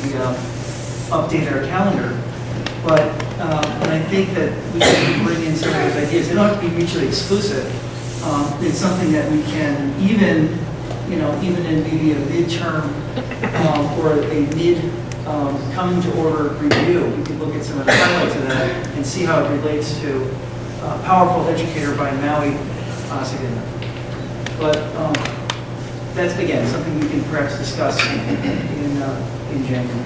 update our calendar. But and I think that we can bring in some of those ideas. They don't have to be mutually exclusive. It's something that we can even in maybe a midterm or a mid coming to order review, we could look at some of the highlights of that and see how it relates to Powerful Educator by Maui Asagina. But that's, again, something we can perhaps discuss in January.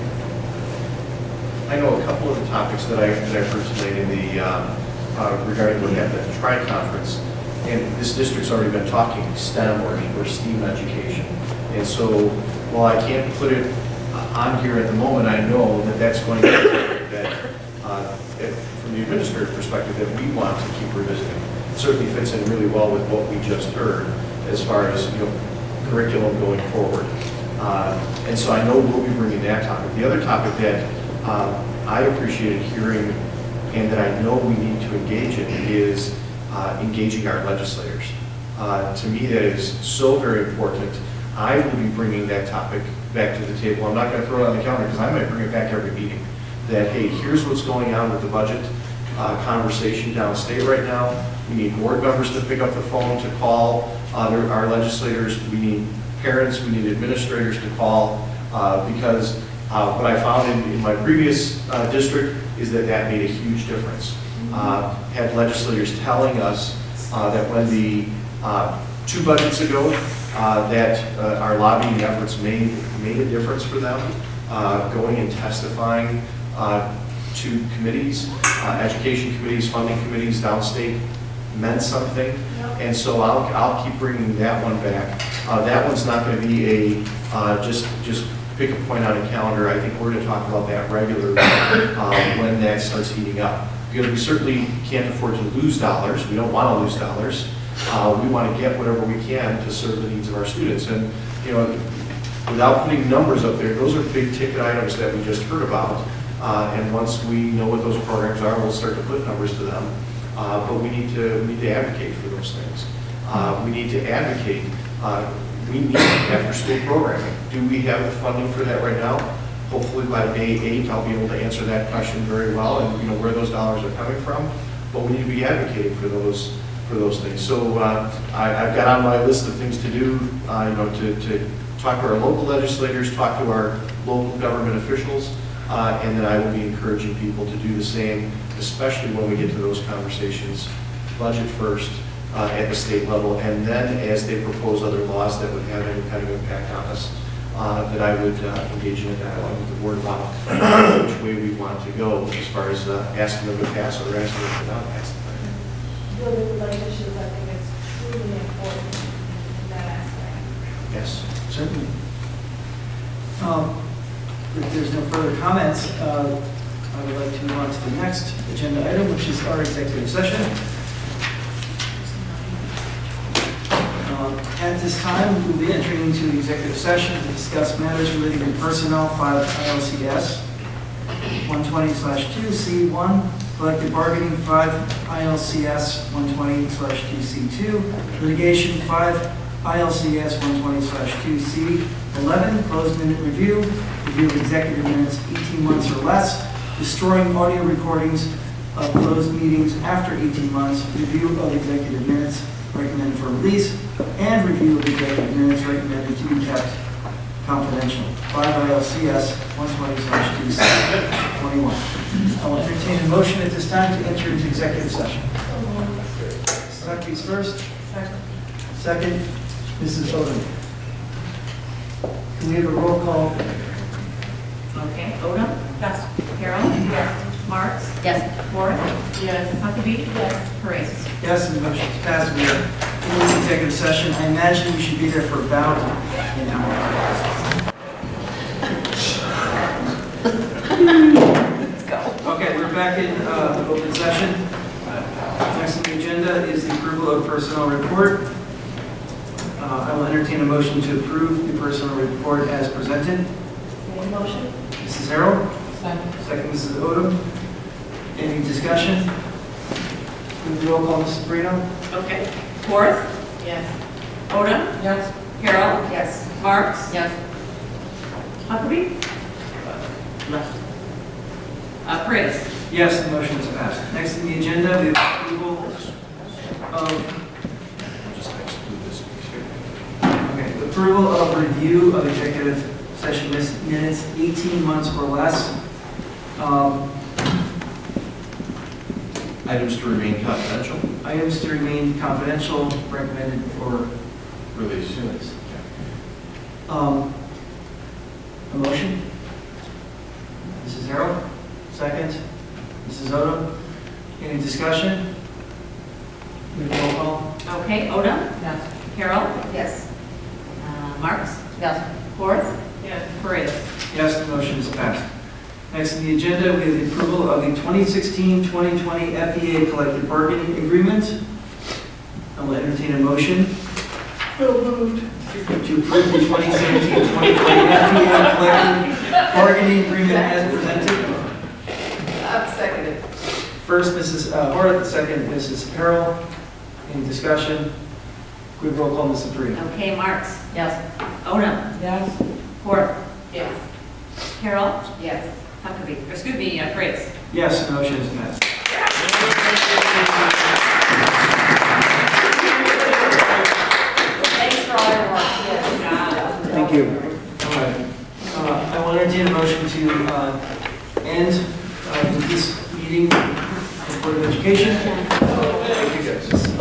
I know a couple of the topics that I heard today in the, regarding what happened at the Tri-Conference, and this district's already been talking STEM or STEAM education. And so while I can't put it on here at the moment, I know that that's going to be something that, from the administrative perspective, that we want to keep revisiting. It certainly fits in really well with what we just heard as far as, curriculum going forward. And so I know we'll be bringing that topic. The other topic that I appreciated hearing and that I know we need to engage in is engaging our legislators. To me, that is so very important. I will be bringing that topic back to the table. I'm not going to throw it on the calendar because I might bring it back every meeting. That, hey, here's what's going on with the budget conversation downstate right now. We need board members to pick up the phone to call our legislators. We need parents, we need administrators to call because what I found in my previous district is that made a huge difference. Had legislators telling us that when the 2 budgets ago that our lobbying efforts made a difference for them, going and testifying to committees, education committees, funding committees downstate meant something. And so I'll keep bringing that one back. That one's not going to be a just pick a point on a calendar. I think we're going to talk about that regularly when that starts heating up. Because we certainly can't afford to lose dollars. We don't want to lose dollars. We want to get whatever we can to serve the needs of our students. And without putting numbers up there, those are big ticket items that we just heard about. And once we know what those programs are, we'll start to put numbers to them. But we need to advocate for those things. We need to advocate. We need after-school programming. Do we have the funding for that right now? Hopefully by May 8th, I'll be able to answer that question very well and where those dollars are coming from. But we need to be advocating for those things. So I've got on my list of things to do, to talk to our local legislators, talk to our local government officials, and then I will be encouraging people to do the same, especially when we get to those conversations, budget first at the state level, and then as they propose other laws that would have any kind of impact on us, that I would engage in a dialogue with the board about which way we want to go as far as asking them to pass or asking them to not pass. Building relationships, I think it's truly important in that aspect. Yes. Certainly. If there's no further comments, I would like to move on to the next agenda item, which is our executive session. At this time, we will be entering into the executive session to discuss matters relating to personnel, 5 ILCS 120/2C1, collective bargaining, 5 ILCS 120/2C2, litigation, 5 ILCS 120/2C11, closed minute review of executive minutes 18 months or less, destroying audio recordings of closed meetings after 18 months, review of executive minutes recommended for release, and review of executive minutes recommended to be kept confidential. 5 ILCS 120/2C21. I will entertain a motion at this time to enter into executive session. Huckabee's first. Second, Mrs. Odom. Can we have a roll call? Okay, Odom? Yes. Carol? Yes. Marks? Yes. Worth? Yes. Huckabee? Yes. Paredes? Yes, and the motion is passed. We are in this executive session. I imagine we should be there for about an hour. Let's go. Okay, we're back in open session. Next on the agenda is the approval of personnel report. I will entertain a motion to approve the personnel report as presented. Motion? Mrs. Harrell? Second, Mrs. Odom. Any discussion? Move the roll call, Mrs. Brito? Okay. Worth? Yes. Odom? Yes. Carol? Yes. Marks? Yes. Huckabee? Paredes? Yes, the motion is passed. Next on the agenda, we have approval of, I'll just exclude this piece here. okay, approval of review of executive session minutes 18 months or less. Items to remain confidential. Items to remain confidential, recommended for Release. release. A motion? Mrs. Harrell, second. Mrs. Odom, any discussion? Move the roll call. Okay, Odom? Yes. Carol? Yes. Marks? Yes. Worth? Yes. Paredes? Yes, the motion is passed. Next on the agenda, we have the approval of the 2016-2020 FEA collective bargaining agreement. I will entertain a motion. To approve the 2017-2020 FEA collective bargaining agreement as presented. Seconded. First, Mrs. Hart, second, Mrs. Harrell. Any discussion? Quick roll call, Mrs. Brito. Okay, Marks? Yes. Odom? Yes. Worth? Yes. Carol? Yes. Huckabee, excuse me, Paredes? Yes, the motion is passed. Thanks for all your work. Thank you. All right. I will entertain a motion to end this meeting of the Board of Education.